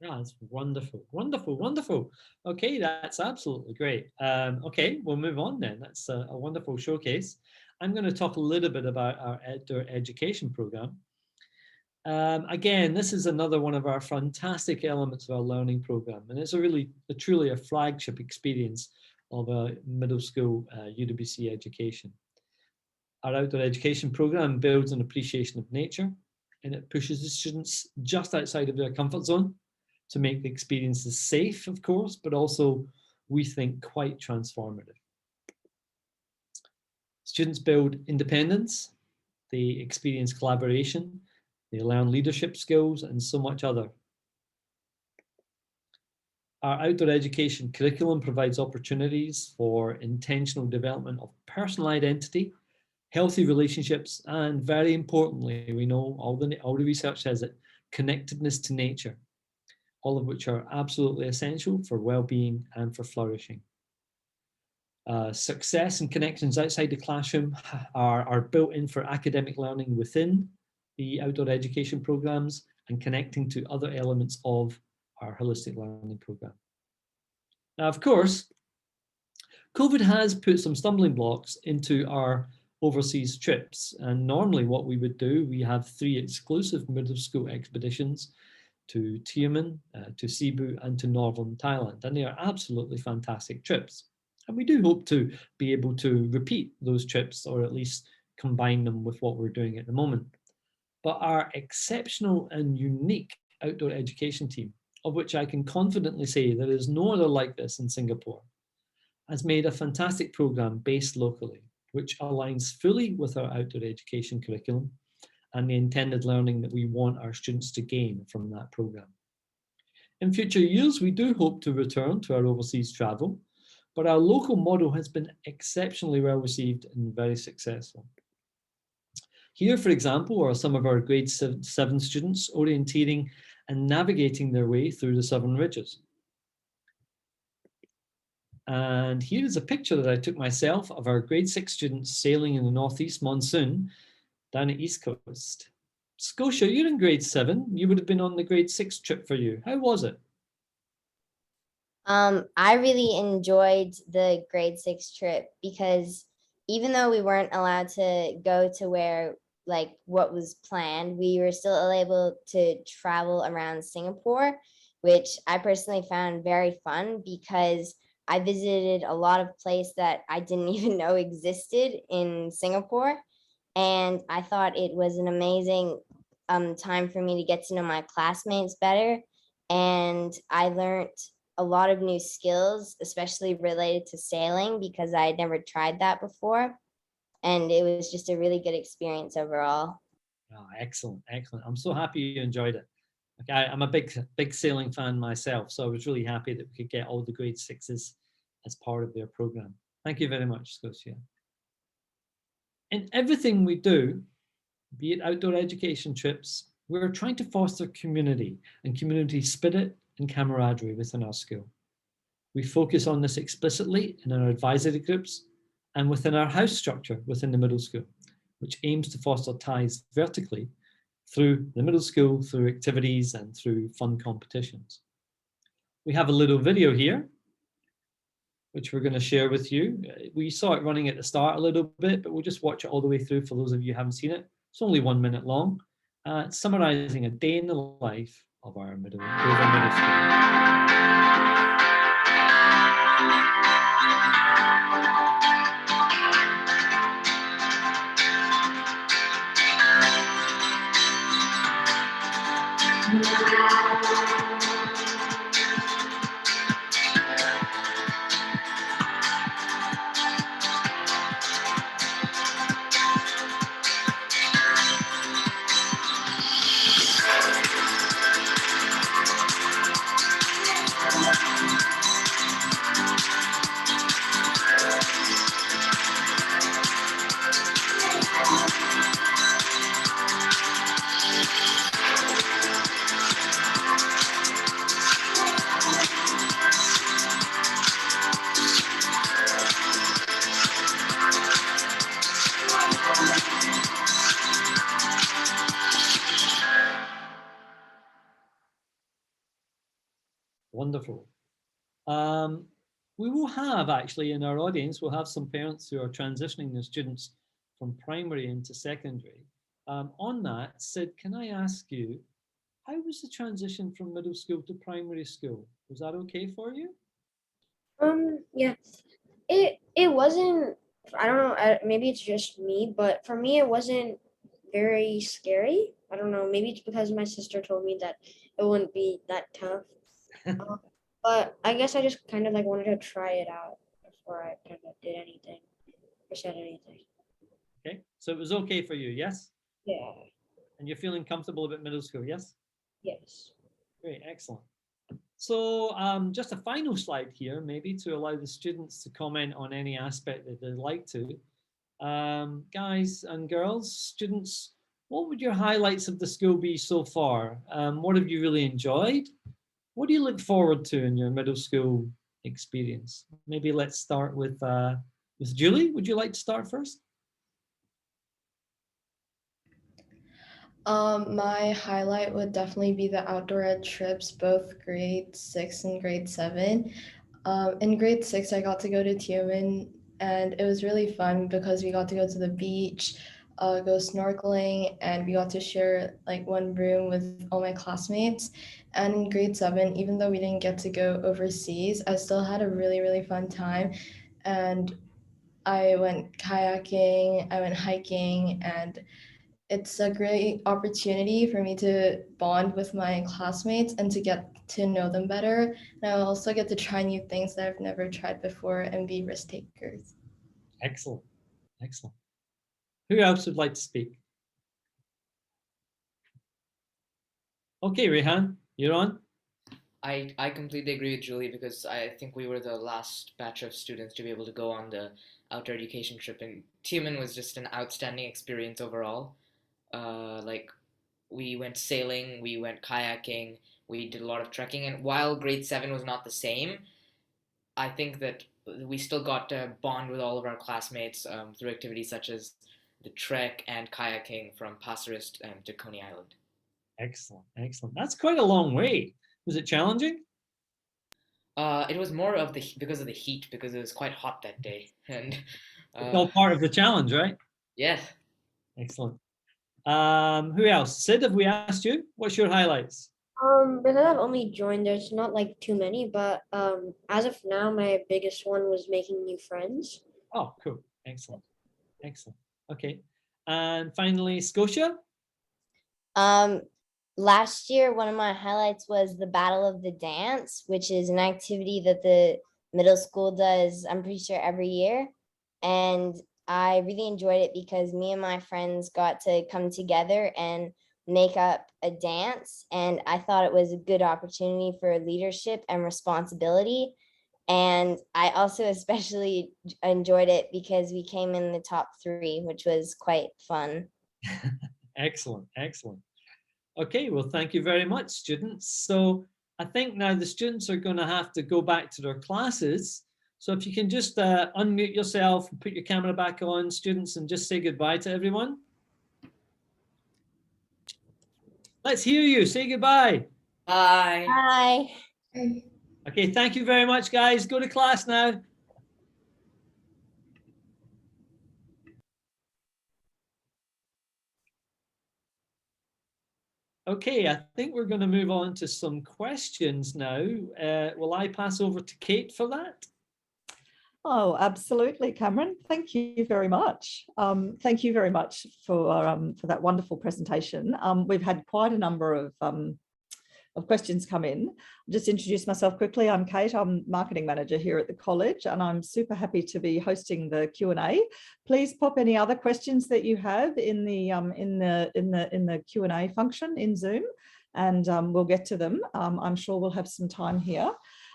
Yeah, that's wonderful, wonderful, wonderful. Okay, that's absolutely great. Okay, we'll move on then. That's a wonderful showcase. I'm going to talk a little bit about our outdoor education program. Again, this is another one of our fantastic elements of our learning program, and it's truly a flagship experience of a middle school UWC education. Our outdoor education program builds an appreciation of nature, and it pushes the students just outside of their comfort zone to make the experiences safe, of course, but also, we think, quite transformative. Students build independence, they experience collaboration, they learn leadership skills, and so much other. Our outdoor education curriculum provides opportunities for intentional development of personal identity, healthy relationships, and very importantly, we know all the research says it, connectedness to nature, all of which are absolutely essential for well-being and for flourishing. Success and connections outside the classroom are built in for academic learning within the outdoor education programs and connecting to other elements of our holistic learning program. Now, of course, COVID has put some stumbling blocks into our overseas trips. And normally what we would do, we have 3 exclusive middle school expeditions to Tiamen, to Cebu, and to northern Thailand. And they are absolutely fantastic trips. And we do hope to be able to repeat those trips, or at least combine them with what we're doing at the moment. But our exceptional and unique outdoor education team, of which I can confidently say there is no other like this in Singapore, has made a fantastic program based locally, which aligns fully with our outdoor education curriculum and the intended learning that we want our students to gain from that program. In future years, we do hope to return to our overseas travel, but our local model has been exceptionally well received and very successful. Here, for example, are some of our grade 7 students orientating and navigating their way through the Southern Ridges. And here is a picture that I took myself of our grade 6 students sailing in the northeast monsoon down at East Coast. Scotia, you're in grade 7. You would have been on the grade 6 trip for you. How was it? I really enjoyed the grade 6 trip because even though we weren't allowed to go to where like what was planned, we were still able to travel around Singapore, which I personally found very fun because I visited a lot of places that I didn't even know existed in Singapore. And I thought it was an amazing time for me to get to know my classmates better. And I learned a lot of new skills, especially related to sailing, because I had never tried that before. And it was just a really good experience overall. Oh, excellent, excellent. I'm so happy you enjoyed it. Okay, I'm a big sailing fan myself, so I was really happy that we could get all the grade 6s as part of their program. Thank you very much, Scotia. In everything we do, be it outdoor education trips, we're trying to foster community and community spirit and camaraderie within our school. We focus on this explicitly in our advisory groups and within our house structure within the middle school, which aims to foster ties vertically through the middle school, through activities and through fun competitions. We have a little video here, which we're going to share with you. We saw it running at the start a little bit, but we'll just watch it all the way through for those of you who haven't seen it. It's only 1 minute long, summarizing a day in the life of our middle school. Wonderful. We will have actually in our audience, we'll have some parents who are transitioning their students from primary into secondary. On that, Sid, can I ask you, how was the transition from middle school to primary school? Was that okay for you? Yeah, it wasn't, I don't know, maybe it's just me, but for me it wasn't very scary. I don't know, maybe it's because my sister told me that it wouldn't be that tough. But I guess I just kind of like wanted to try it out before I kind of did anything or said anything. Okay, so it was okay for you, yes? Yeah. And you're feeling comfortable about middle school, yes? Yes. Great, excellent. So just a final slide here, maybe to allow the students to comment on any aspect that they'd like to. Guys and girls, students, what would your highlights of the school be so far? What have you really enjoyed? What do you look forward to in your middle school experience. Maybe let's start with Julie. Would you like to start first? My highlight would definitely be the outdoor ed trips, both grade 6 and grade 7. In grade 6, I got to go to Tiamen, and it was really fun because we got to go to the beach, go snorkeling, and we got to share like one room with all my classmates. And in grade 7, even though we didn't get to go overseas, I still had a really, really fun time. And I went kayaking, I went hiking, and it's a great opportunity for me to bond with my classmates and to get to know them better. And I also get to try new things that I've never tried before and be risk takers. Excellent. Excellent. Who else would like to speak? Okay, Rehan, you're on. I completely agree with Julie because I think we were the last batch of students to be able to go on the outdoor education trip, and Tiamen was just an outstanding experience overall. Like we went sailing, we went kayaking, we did a lot of trekking, and while grade 7 was not the same, I think that we still got to bond with all of our classmates through activities such as the trek and kayaking from Pasirist to Coney Island. Excellent, excellent. That's quite a long way. Was it challenging? It was more of because of the heat, because it was quite hot that day, and It's all part of the challenge, right? yes. Excellent. Who else? Sid, have we asked you? What's your highlights? Because I've only joined, there's not like too many, but as of now, my biggest one was making new friends. Oh, cool. Excellent. Excellent. Okay. And finally, Scotia? Last year, one of my highlights was the Battle of the Dance, which is an activity that the middle school does, I'm pretty sure, every year. And I really enjoyed it because me and my friends got to come together and make up a dance. And I thought it was a good opportunity for leadership and responsibility. And I also especially enjoyed it because we came in the top 3, which was quite fun. Excellent. Excellent. Okay, well, thank you very much, students. So I think now the students are going to have to go back to their classes. So if you can just unmute yourself and put your camera back on, students, and just say goodbye to everyone. Let's hear you. Say goodbye. Bye. Bye. Okay, thank you very much, guys. Go to class now. Okay, I think we're going to move on to some questions now. Will I pass over to Kate for that? Oh, absolutely, Cameron. Thank you very much. Thank you very much for that wonderful presentation. We've had quite a number of questions come in. I'll just introduce myself quickly. I'm Kate. I'm marketing manager here at the college, and I'm super happy to be hosting the Q&A. Please pop any other questions that you have in the Q&A function in Zoom, and we'll get to them. I'm sure we'll have some time here.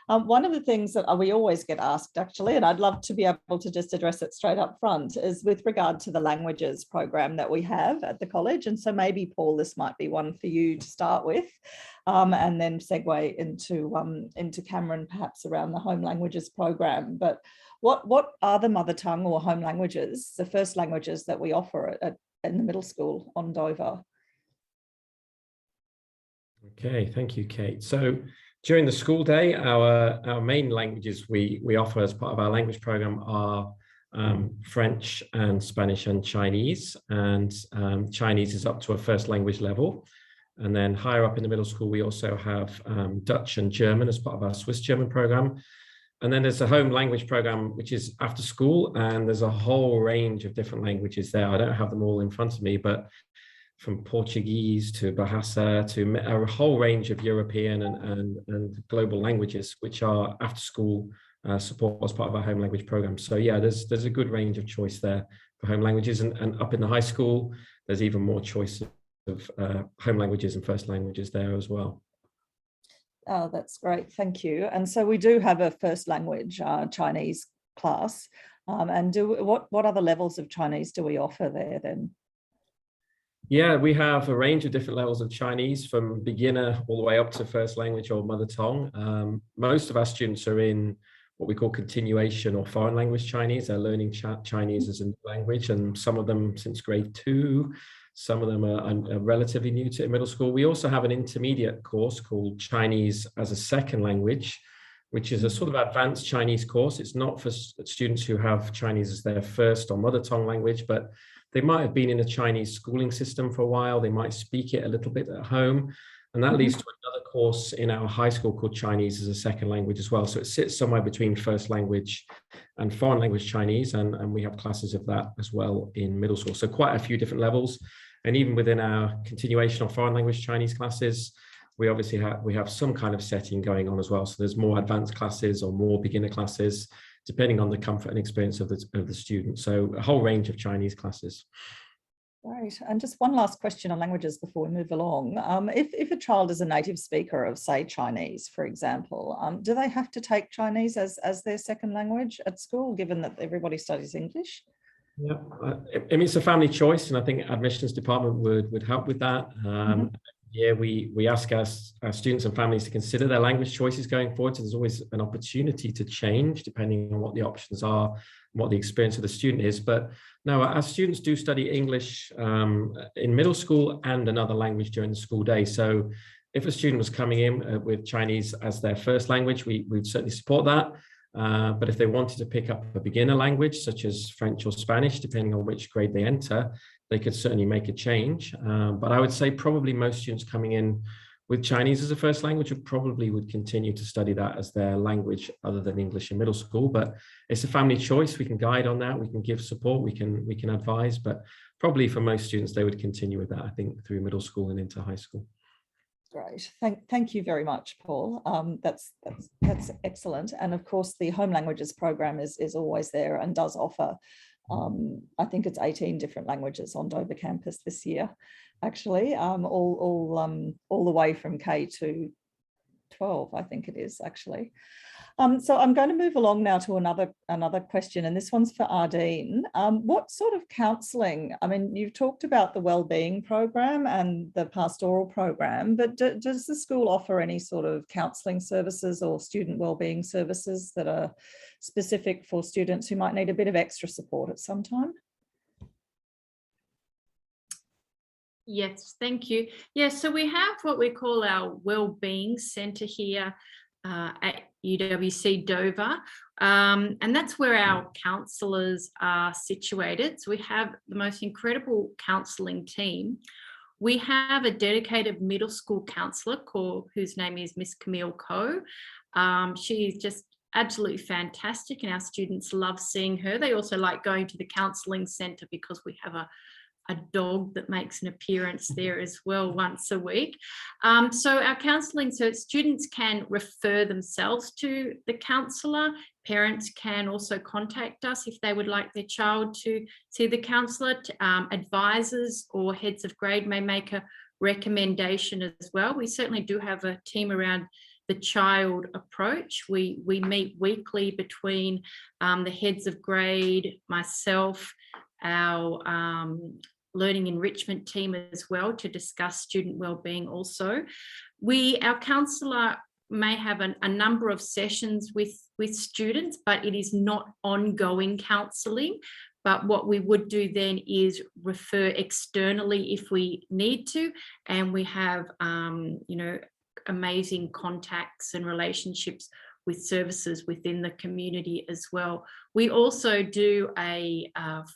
One of the things that we always get asked, actually, and I'd love to be able to just address it straight up front, is with regard to the languages program that we have at the college. And so maybe, Paul, this might be one for you to start with, and then segue into Cameron, perhaps around the home languages program. But what are the mother tongue or home languages, the first languages that we offer in the middle school on Dover? Okay, thank you, Kate. So during the school day, our main languages we offer as part of our language program are French and Spanish and Chinese. And Chinese is up to a first language level. And then higher up in the middle school, we also have Dutch and German as part of our Swiss German program. And then there's a home language program, which is after school. And there's a whole range of different languages there. I don't have them all in front of me, but from Portuguese to Bahasa to a whole range of European and global languages, which are after school support as part of our home language program. So yeah, there's a good range of choice there for home languages, and up in the high school, there's even more choice of home languages and first languages there as well. Oh, that's great. Thank you. And so we do have a first language Chinese class. And what other levels of Chinese do we offer there then? Yeah, we have a range of different levels of Chinese, from beginner all the way up to first language or mother tongue. Most of our students are in what we call continuation or foreign language Chinese. They're learning Chinese as a new language, and some of them since grade 2. Some of them are relatively new to middle school. We also have an intermediate course called Chinese as a second language, which is a sort of advanced Chinese course. It's not for students who have Chinese as their first or mother tongue language, but they might have been in a Chinese schooling system for a while. They might speak it a little bit at home. And that leads to another course in our high school called Chinese as a second language as well. So it sits somewhere between first language and foreign language Chinese. And we have classes of that as well in middle school. So quite a few different levels. And even within our continuation of foreign language Chinese classes, we obviously have some kind of setting going on as well. So there's more advanced classes or more beginner classes, depending on the comfort and experience of the student. So a whole range of Chinese classes. Right, and just one last question on languages before we move along. If a child is a native speaker of, say, Chinese, for example, do they have to take Chinese as their second language at school, given that everybody studies English? Yeah, I mean, it's a family choice, and I think admissions department would help with that. Yeah, we ask our students and families to consider their language choices going forward. So there's always an opportunity to change depending on what the options are, what the experience of the student is. But no, our students do study English in middle school and another language during the school day. So if a student was coming in with Chinese as their first language, we'd certainly support that. But if they wanted to pick up a beginner language, such as French or Spanish, depending on which grade they enter, they could certainly make a change. But I would say probably most students coming in with Chinese as a first language would continue to study that as their language other than English in middle school. But it's a family choice. We can guide on that. We can give support. We can advise. But probably for most students, they would continue with that, I think, through middle school and into high school. Great. Thank you very much, Paul. That's excellent. And of course, the Home Languages program is always there and does offer, I think it's 18 different languages on Dover campus this year, actually, all the way from K to 12, I think it is actually. So I'm going to move along now to another question, and this one's for Ardeen. What sort of counselling? I mean, you've talked about the wellbeing program and the pastoral program, but does the school offer any sort of counselling services or student wellbeing services that are specific for students who might need a bit of extra support at some time? Yes, thank you. Yes, so we have what we call our wellbeing centre here at UWC Dover, and that's where our counsellors are situated. So we have the most incredible counselling team. We have a dedicated middle school counsellor whose name is Miss Camille Coe. She's just absolutely fantastic, and our students love seeing her. They also like going to the counselling centre because we have a dog that makes an appearance there as well once a week. So our counselling, so students can refer themselves to the counsellor. Parents can also contact us if they would like their child to see the counsellor. Advisors or heads of grade may make a recommendation as well. We certainly do have a team around the child approach. We meet weekly between the heads of grade, myself, our learning enrichment team as well, to discuss student wellbeing also. Our counsellor may have a number of sessions with students, but it is not ongoing counselling. But what we would do then is refer externally if we need to, and we have amazing contacts and relationships with services within the community as well. We also do a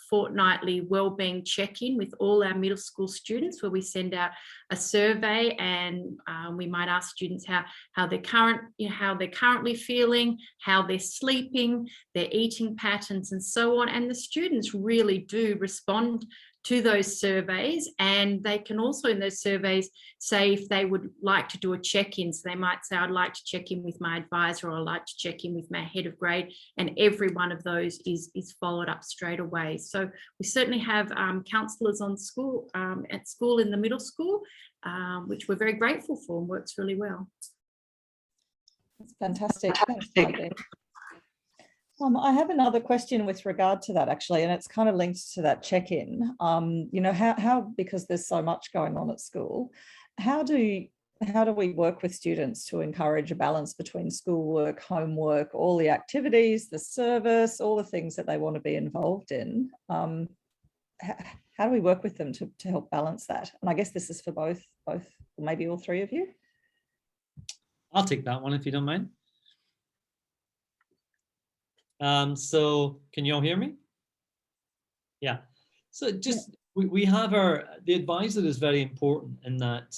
fortnightly wellbeing check-in with all our middle school students, where we send out a survey, and we might ask students how they're currently feeling, how they're sleeping, their eating patterns, and so on. And the students really do respond to those surveys, and they can also in those surveys say if they would like to do a check-in. So they might say, I'd like to check in with my advisor, or I'd like to check in with my head of grade, and every one of those is followed up straight away. So we certainly have counsellors at school in the middle school, which we're very grateful for and works really well. That's fantastic. Thanks, Maggie. I have another question with regard to that, actually, and it's kind of linked to that check-in. How because there's so much going on at school, how do how do we work with students to encourage a balance between schoolwork, homework, all the activities, the service, all the things that they want to be involved in? How do we work with them to help balance that? And I guess this is for both, maybe all three of you. I'll take that one if you don't mind. So can you all hear me? Yeah. So just we have the advisor is very important in that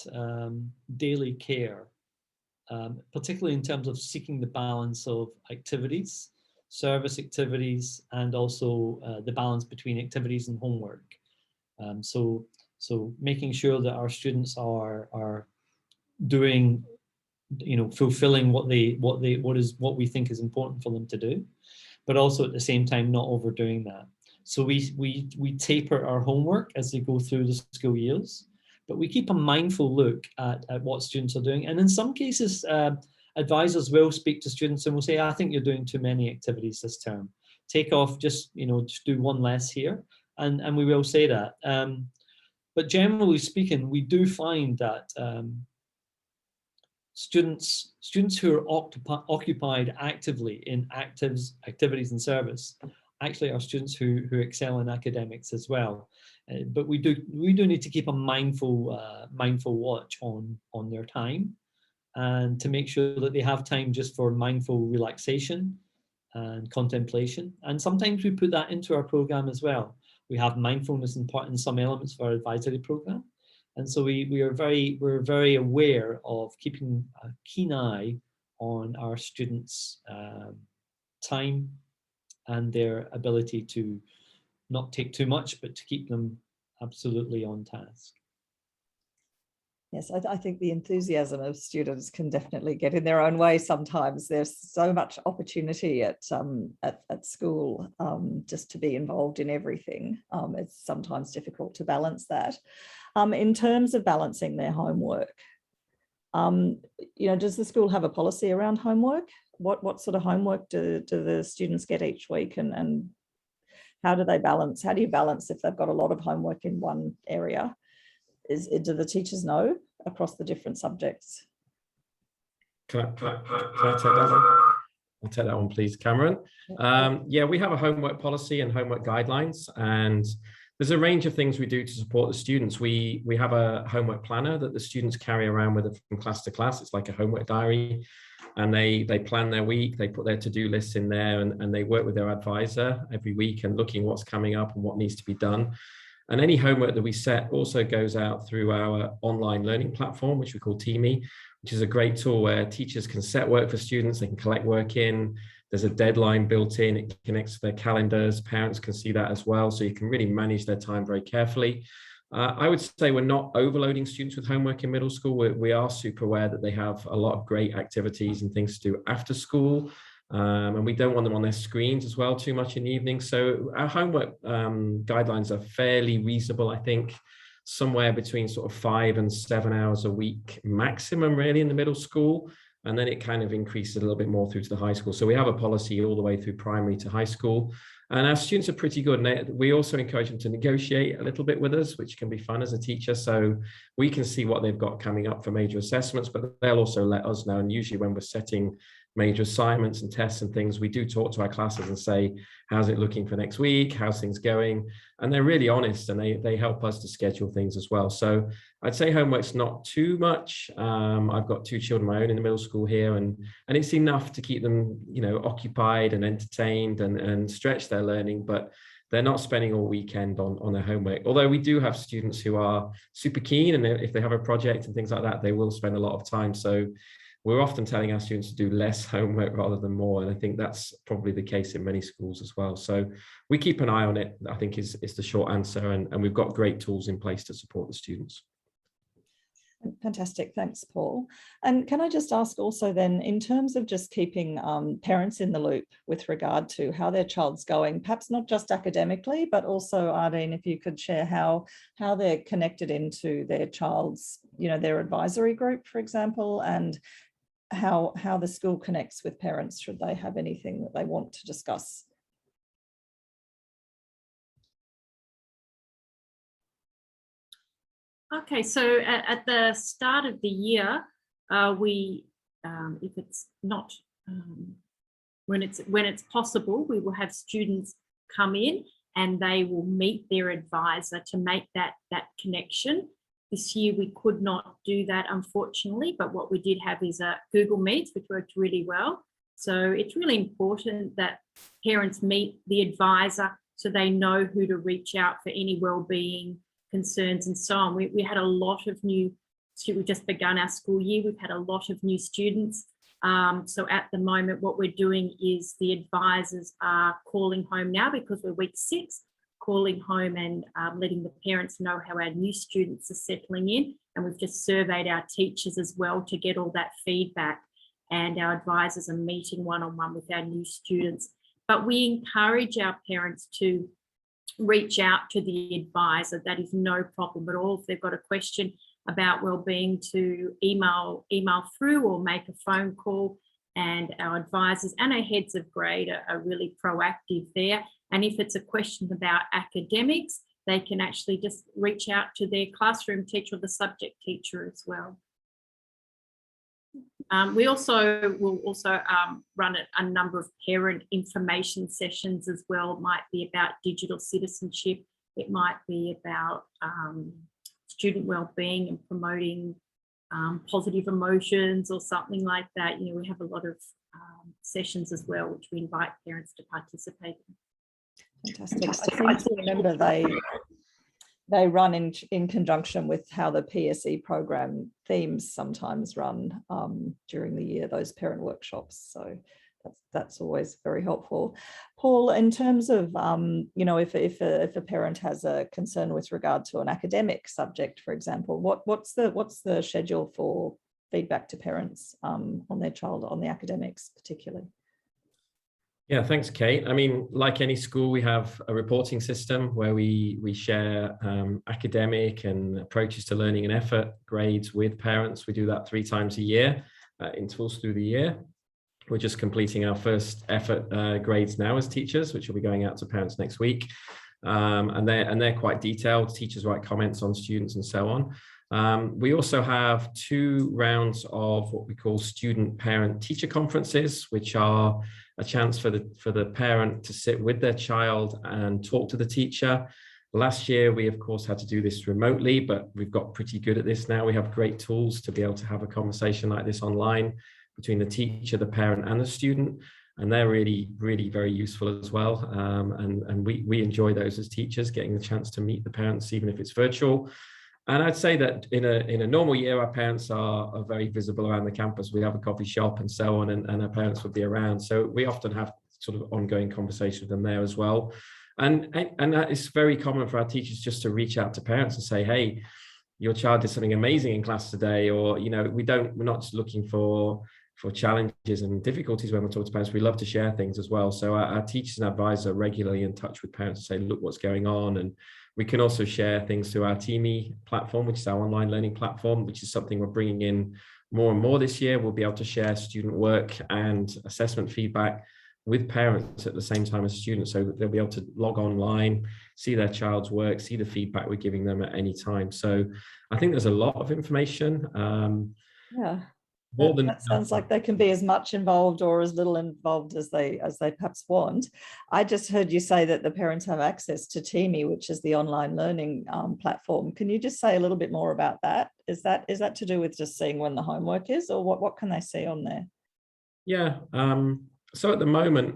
daily care, particularly in terms of seeking the balance of activities, service activities, and also the balance between activities and homework. So making sure that our students are doing, fulfilling what we think is important for them to do, but also at the same time not overdoing that. So we taper our homework as they go through the school years, but we keep a mindful look at what students are doing. And in some cases, advisors will speak to students and will say, I think you're doing too many activities this term. Take off, just do one less here. And we will say that. But generally speaking, we do find that students who are occupied actively in activities and service actually are students who excel in academics as well. But we do need to keep a mindful watch on their time, and to make sure that they have time just for mindful relaxation and contemplation. And sometimes we put that into our program as well. We have mindfulness in some elements of our advisory program. And so we're very aware of keeping a keen eye on our students' time and their ability to not take too much, but to keep them absolutely on task. Yes, I think the enthusiasm of students can definitely get in their own way sometimes. There's so much opportunity at school just to be involved in everything. It's sometimes difficult to balance that. In terms of balancing their homework, does the school have a policy around homework? What sort of homework do the students get each week, and how do they balance? How do you balance if they've got a lot of homework in one area? Do the teachers know across the different subjects? Can I take that one? I'll take that one, please, Cameron. Yeah, we have a homework policy and homework guidelines, and there's a range of things we do to support the students. We have a homework planner that the students carry around with them from class to class. It's like a homework diary, and they plan their week, they put their to-do lists in there, and they work with their advisor every week and looking what's coming up and what needs to be done. And any homework that we set also goes out through our online learning platform, which we call Teamy, which is a great tool where teachers can set work for students, they can collect work in, there's a deadline built in, it connects to their calendars, parents can see that as well, so you can really manage their time very carefully. I would say we're not overloading students with homework in middle school. We are super aware that they have a lot of great activities and things to do after school. And we don't want them on their screens as well too much in the evening. So our homework guidelines are fairly reasonable, I think, somewhere between sort of 5 and 7 hours a week maximum really in the middle school. And then it kind of increases a little bit more through to the high school. So we have a policy all the way through primary to high school. And our students are pretty good. And we also encourage them to negotiate a little bit with us, which can be fun as a teacher. So we can see what they've got coming up for major assessments, but they'll also let us know. And usually when we're setting major assignments and tests and things, we do talk to our classes and say, how's it looking for next week? How's things going? And they're really honest, and they help us to schedule things as well. So I'd say homework's not too much. I've got 2 children of my own in the middle school here, and it's enough to keep them, occupied and entertained and stretch their learning, but they're not spending all weekend on their homework. Although we do have students who are super keen, and if they have a project and things like that, they will spend a lot of time. So we're often telling our students to do less homework rather than more. And I think that's probably the case in many schools as well. So we keep an eye on it, I think is the short answer. And we've got great tools in place to support the students. Fantastic. Thanks, Paul. And can I just ask also then, in terms of just keeping parents in the loop with regard to how their child's going, perhaps not just academically, but also, Ardeen, if you could share how they're connected into their child's, their advisory group, for example, and how the school connects with parents should they have anything that they want to discuss. Okay, so at the start of the year, if it's not, when it's possible, we will have students come in and they will meet their advisor to make that connection. This year we could not do that, unfortunately, but what we did have is a Google Meets, which worked really well. So it's really important that parents meet the advisor so they know who to reach out for any wellbeing concerns and so on. We had a lot of new students. We've just begun our school year. We've had a lot of new students. So at the moment, what we're doing is the advisors are calling home now because we're week 6, calling home and letting the parents know how our new students are settling in. And we've just surveyed our teachers as well to get all that feedback. And our advisors are meeting one-on-one with our new students. But we encourage our parents to reach out to the advisor. That is no problem at all. If they've got a question about wellbeing, to email through or make a phone call, and our advisors and our heads of grade are really proactive there. And if it's a question about academics, they can actually just reach out to their classroom teacher or the subject teacher as well. We also will run a number of parent information sessions as well. It might be about digital citizenship. It might be about student wellbeing and promoting positive emotions or something like that. You know, we have a lot of sessions as well, which we invite parents to participate in. Fantastic. I seem to remember they run in conjunction with how the PSE program themes sometimes run during the year, those parent workshops. So that's always very helpful. Paul, in terms of, you know, if a parent has a concern with regard to an academic subject, for example, what's the schedule for feedback to parents on their child, on the academics particularly? Yeah, thanks, Kate. I mean, like any school, we have a reporting system where we share academic and approaches to learning and effort grades with parents. We do that 3 times a year intervals through the year. We're just completing our first effort grades now as teachers, which will be going out to parents next week. And they're quite detailed. Teachers write comments on students and so on. We also have 2 rounds of what we call student parent teacher conferences, which are a chance for the parent to sit with their child and talk to the teacher. Last year, we of course had to do this remotely, but we've got pretty good at this now. We have great tools to be able to have a conversation like this online between the teacher, the parent, and the student. And they're really, really very useful as well. And we enjoy those as teachers, getting the chance to meet the parents, even if it's virtual. And I'd say that in a normal year, our parents are very visible around the campus. We have a coffee shop and so on, and our parents would be around. So we often have sort of ongoing conversation with them there as well. And that is very common for our teachers just to reach out to parents and say, hey, your child did something amazing in class today. Or, you know, we're not just looking for challenges and difficulties when we talk to parents. We love to share things as well. So our teachers and advisors are regularly in touch with parents to say, look, what's going on. And we can also share things through our Teamy platform, which is our online learning platform, which is something we're bringing in more and more this year. We'll be able to share student work and assessment feedback with parents at the same time as students. So they'll be able to log online, see their child's work, see the feedback we're giving them at any time. So I think there's a lot of information. Yeah. That sounds like they can be as much involved or as little involved as they perhaps want. I just heard you say that the parents have access to Teamy, which is the online learning platform. Can you just say a little bit more about that? Is that to do with just seeing when the homework is, or what can they see on there? Yeah. So at the moment,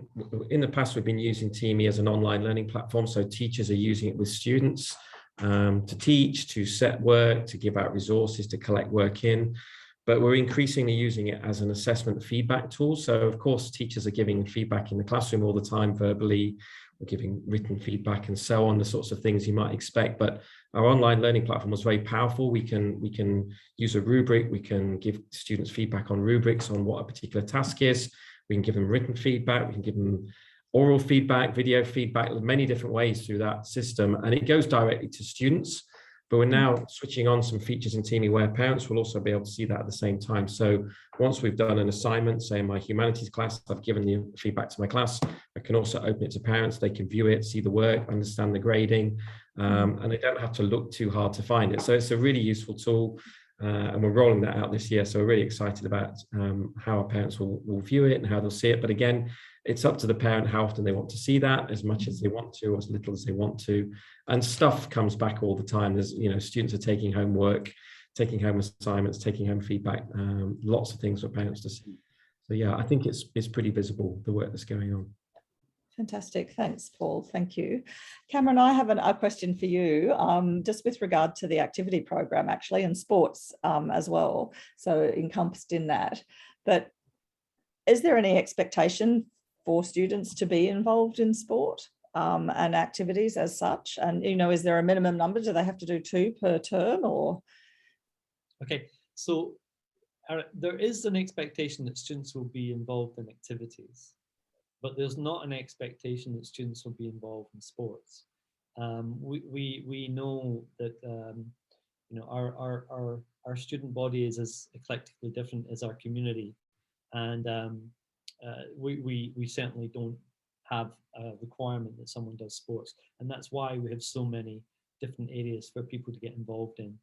in the past, we've been using Teamy as an online learning platform. So teachers are using it with students to teach, to set work, to give out resources, to collect work in. But we're increasingly using it as an assessment feedback tool. So of course, teachers are giving feedback in the classroom all the time verbally, we're giving written feedback and so on, the sorts of things you might expect. But our online learning platform was very powerful. We can use a rubric, we can give students feedback on rubrics on what a particular task is. We can give them written feedback, we can give them oral feedback, video feedback, many different ways through that system. And it goes directly to students. But we're now switching on some features in Teamy where parents will also be able to see that at the same time. So once we've done an assignment, say in my humanities class, I've given the feedback to my class, I can also open it to parents. They can view it, see the work, understand the grading, and they don't have to look too hard to find it. So it's a really useful tool, and we're rolling that out this year. So we're really excited about how our parents will view it and how they'll see it. But again, it's up to the parent how often they want to see that, as much as they want to, or as little as they want to. And stuff comes back all the time. There's, students are taking home work, taking home assignments, taking home feedback, lots of things for parents to see. So yeah, I think it's pretty visible, the work that's going on. Fantastic. Thanks, Paul. Thank you. Cameron, I have a question for you, just with regard to the activity program, actually, and sports as well. So encompassed in that. But is there any expectation for students to be involved in sport and activities as such? And, is there a minimum number? Do they have to do 2 per term or? Okay, so there is an expectation that students will be involved in activities, but there's not an expectation that students will be involved in sports. We know that our student body is as eclectically different as our community, and we certainly don't have a requirement that someone does sports, and that's why we have so many different areas for people to get involved in.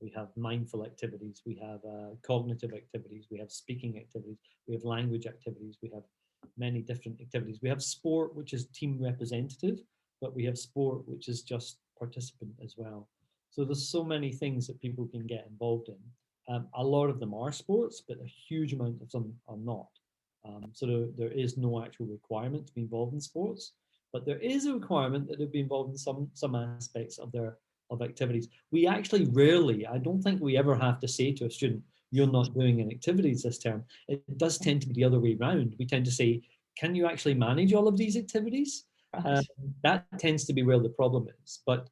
We have mindful activities, we have cognitive activities, we have speaking activities, we have language activities, we have many different activities. We have sport, which is team representative, but we have sport, which is just participant as well. So there's so many things that people can get involved in. A lot of them are sports, but a huge amount of them are not. So there is no actual requirement to be involved in sports, but there is a requirement that they be involved in some aspects of activities. We actually rarely, I don't think we ever have to say to a student, you're not doing any activities this term. It does tend to be the other way around. We tend to say, can you actually manage all of these activities? That tends to be where the problem is, but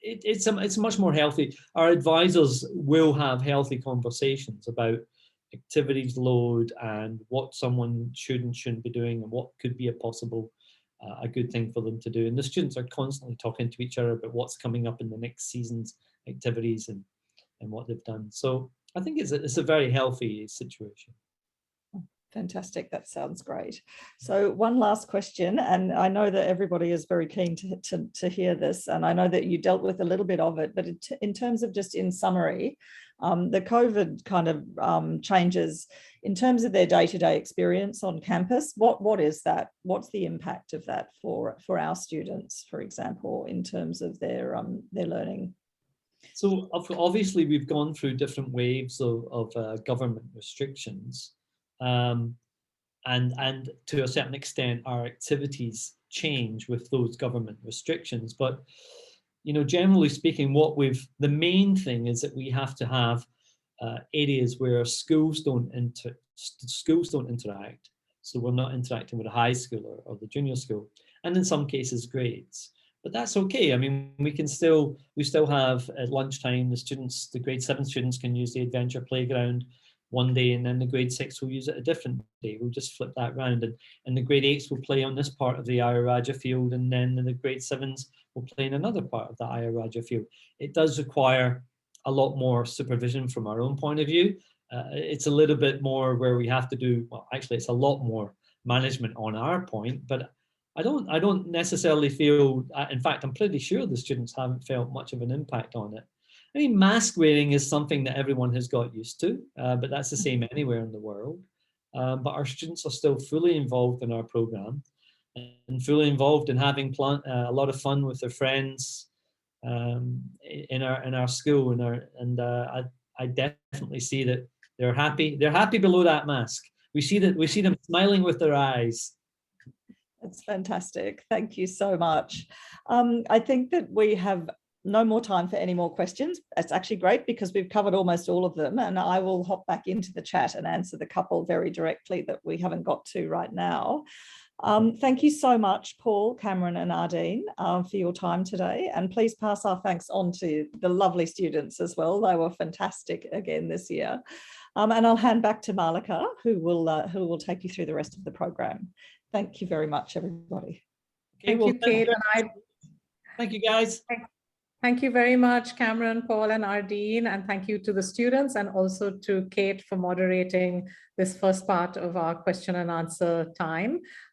it's much more healthy. Our advisors will have healthy conversations about activities load and what someone should and shouldn't be doing and what could be a good thing for them to do. And the students are constantly talking to each other about what's coming up in the next season's activities and what they've done. So I think it's a very healthy situation. Fantastic. That sounds great. So one last question, and I know that everybody is very keen to hear this, and I know that you dealt with a little bit of it, but in terms of just in summary, the COVID kind of changes in terms of their day-to-day experience on campus. What is that? What's the impact of that for our students, for example, in terms of their learning? So obviously we've gone through different waves of government restrictions, and to a certain extent our activities change with those government restrictions. But generally speaking, the main thing is that we have to have areas where schools don't interact. So we're not interacting with a high school or the junior school, and in some cases grades. But that's okay. I mean, we still have at lunchtime, the grade 7 students can use the adventure playground one day, and then the grade 6 will use it a different day. We'll just flip that round, and the grade 8s will play on this part of the Ayaraja field, and then the grade 7s will play in another part of the Ayaraja field. It does require a lot more supervision from our own point of view. It's a little bit more where we have to do, well, actually it's a lot more management on our point, but I don't necessarily feel, in fact, I'm pretty sure the students haven't felt much of an impact on it. I mean, mask wearing is something that everyone has got used to, but that's the same anywhere in the world. But our students are still fully involved in our program and fully involved in having a lot of fun with their friends in our school. I definitely see that they're happy. They're happy below that mask. We see them smiling with their eyes. That's fantastic. Thank you so much. I think that we have no more time for any more questions. That's actually great because we've covered almost all of them, and I will hop back into the chat and answer the couple very directly that we haven't got to right now. Thank you so much, Paul, Cameron and Ardeen, for your time today. And please pass our thanks on to the lovely students as well. They were fantastic again this year. And I'll hand back to Malika, who will take you through the rest of the program. Thank you very much, everybody. Okay, Thank you, Kate. Thank you, guys. Thank you very much, Cameron, Paul, and Ardeen, and thank you to the students and also to Kate for moderating this first part of our question and answer time.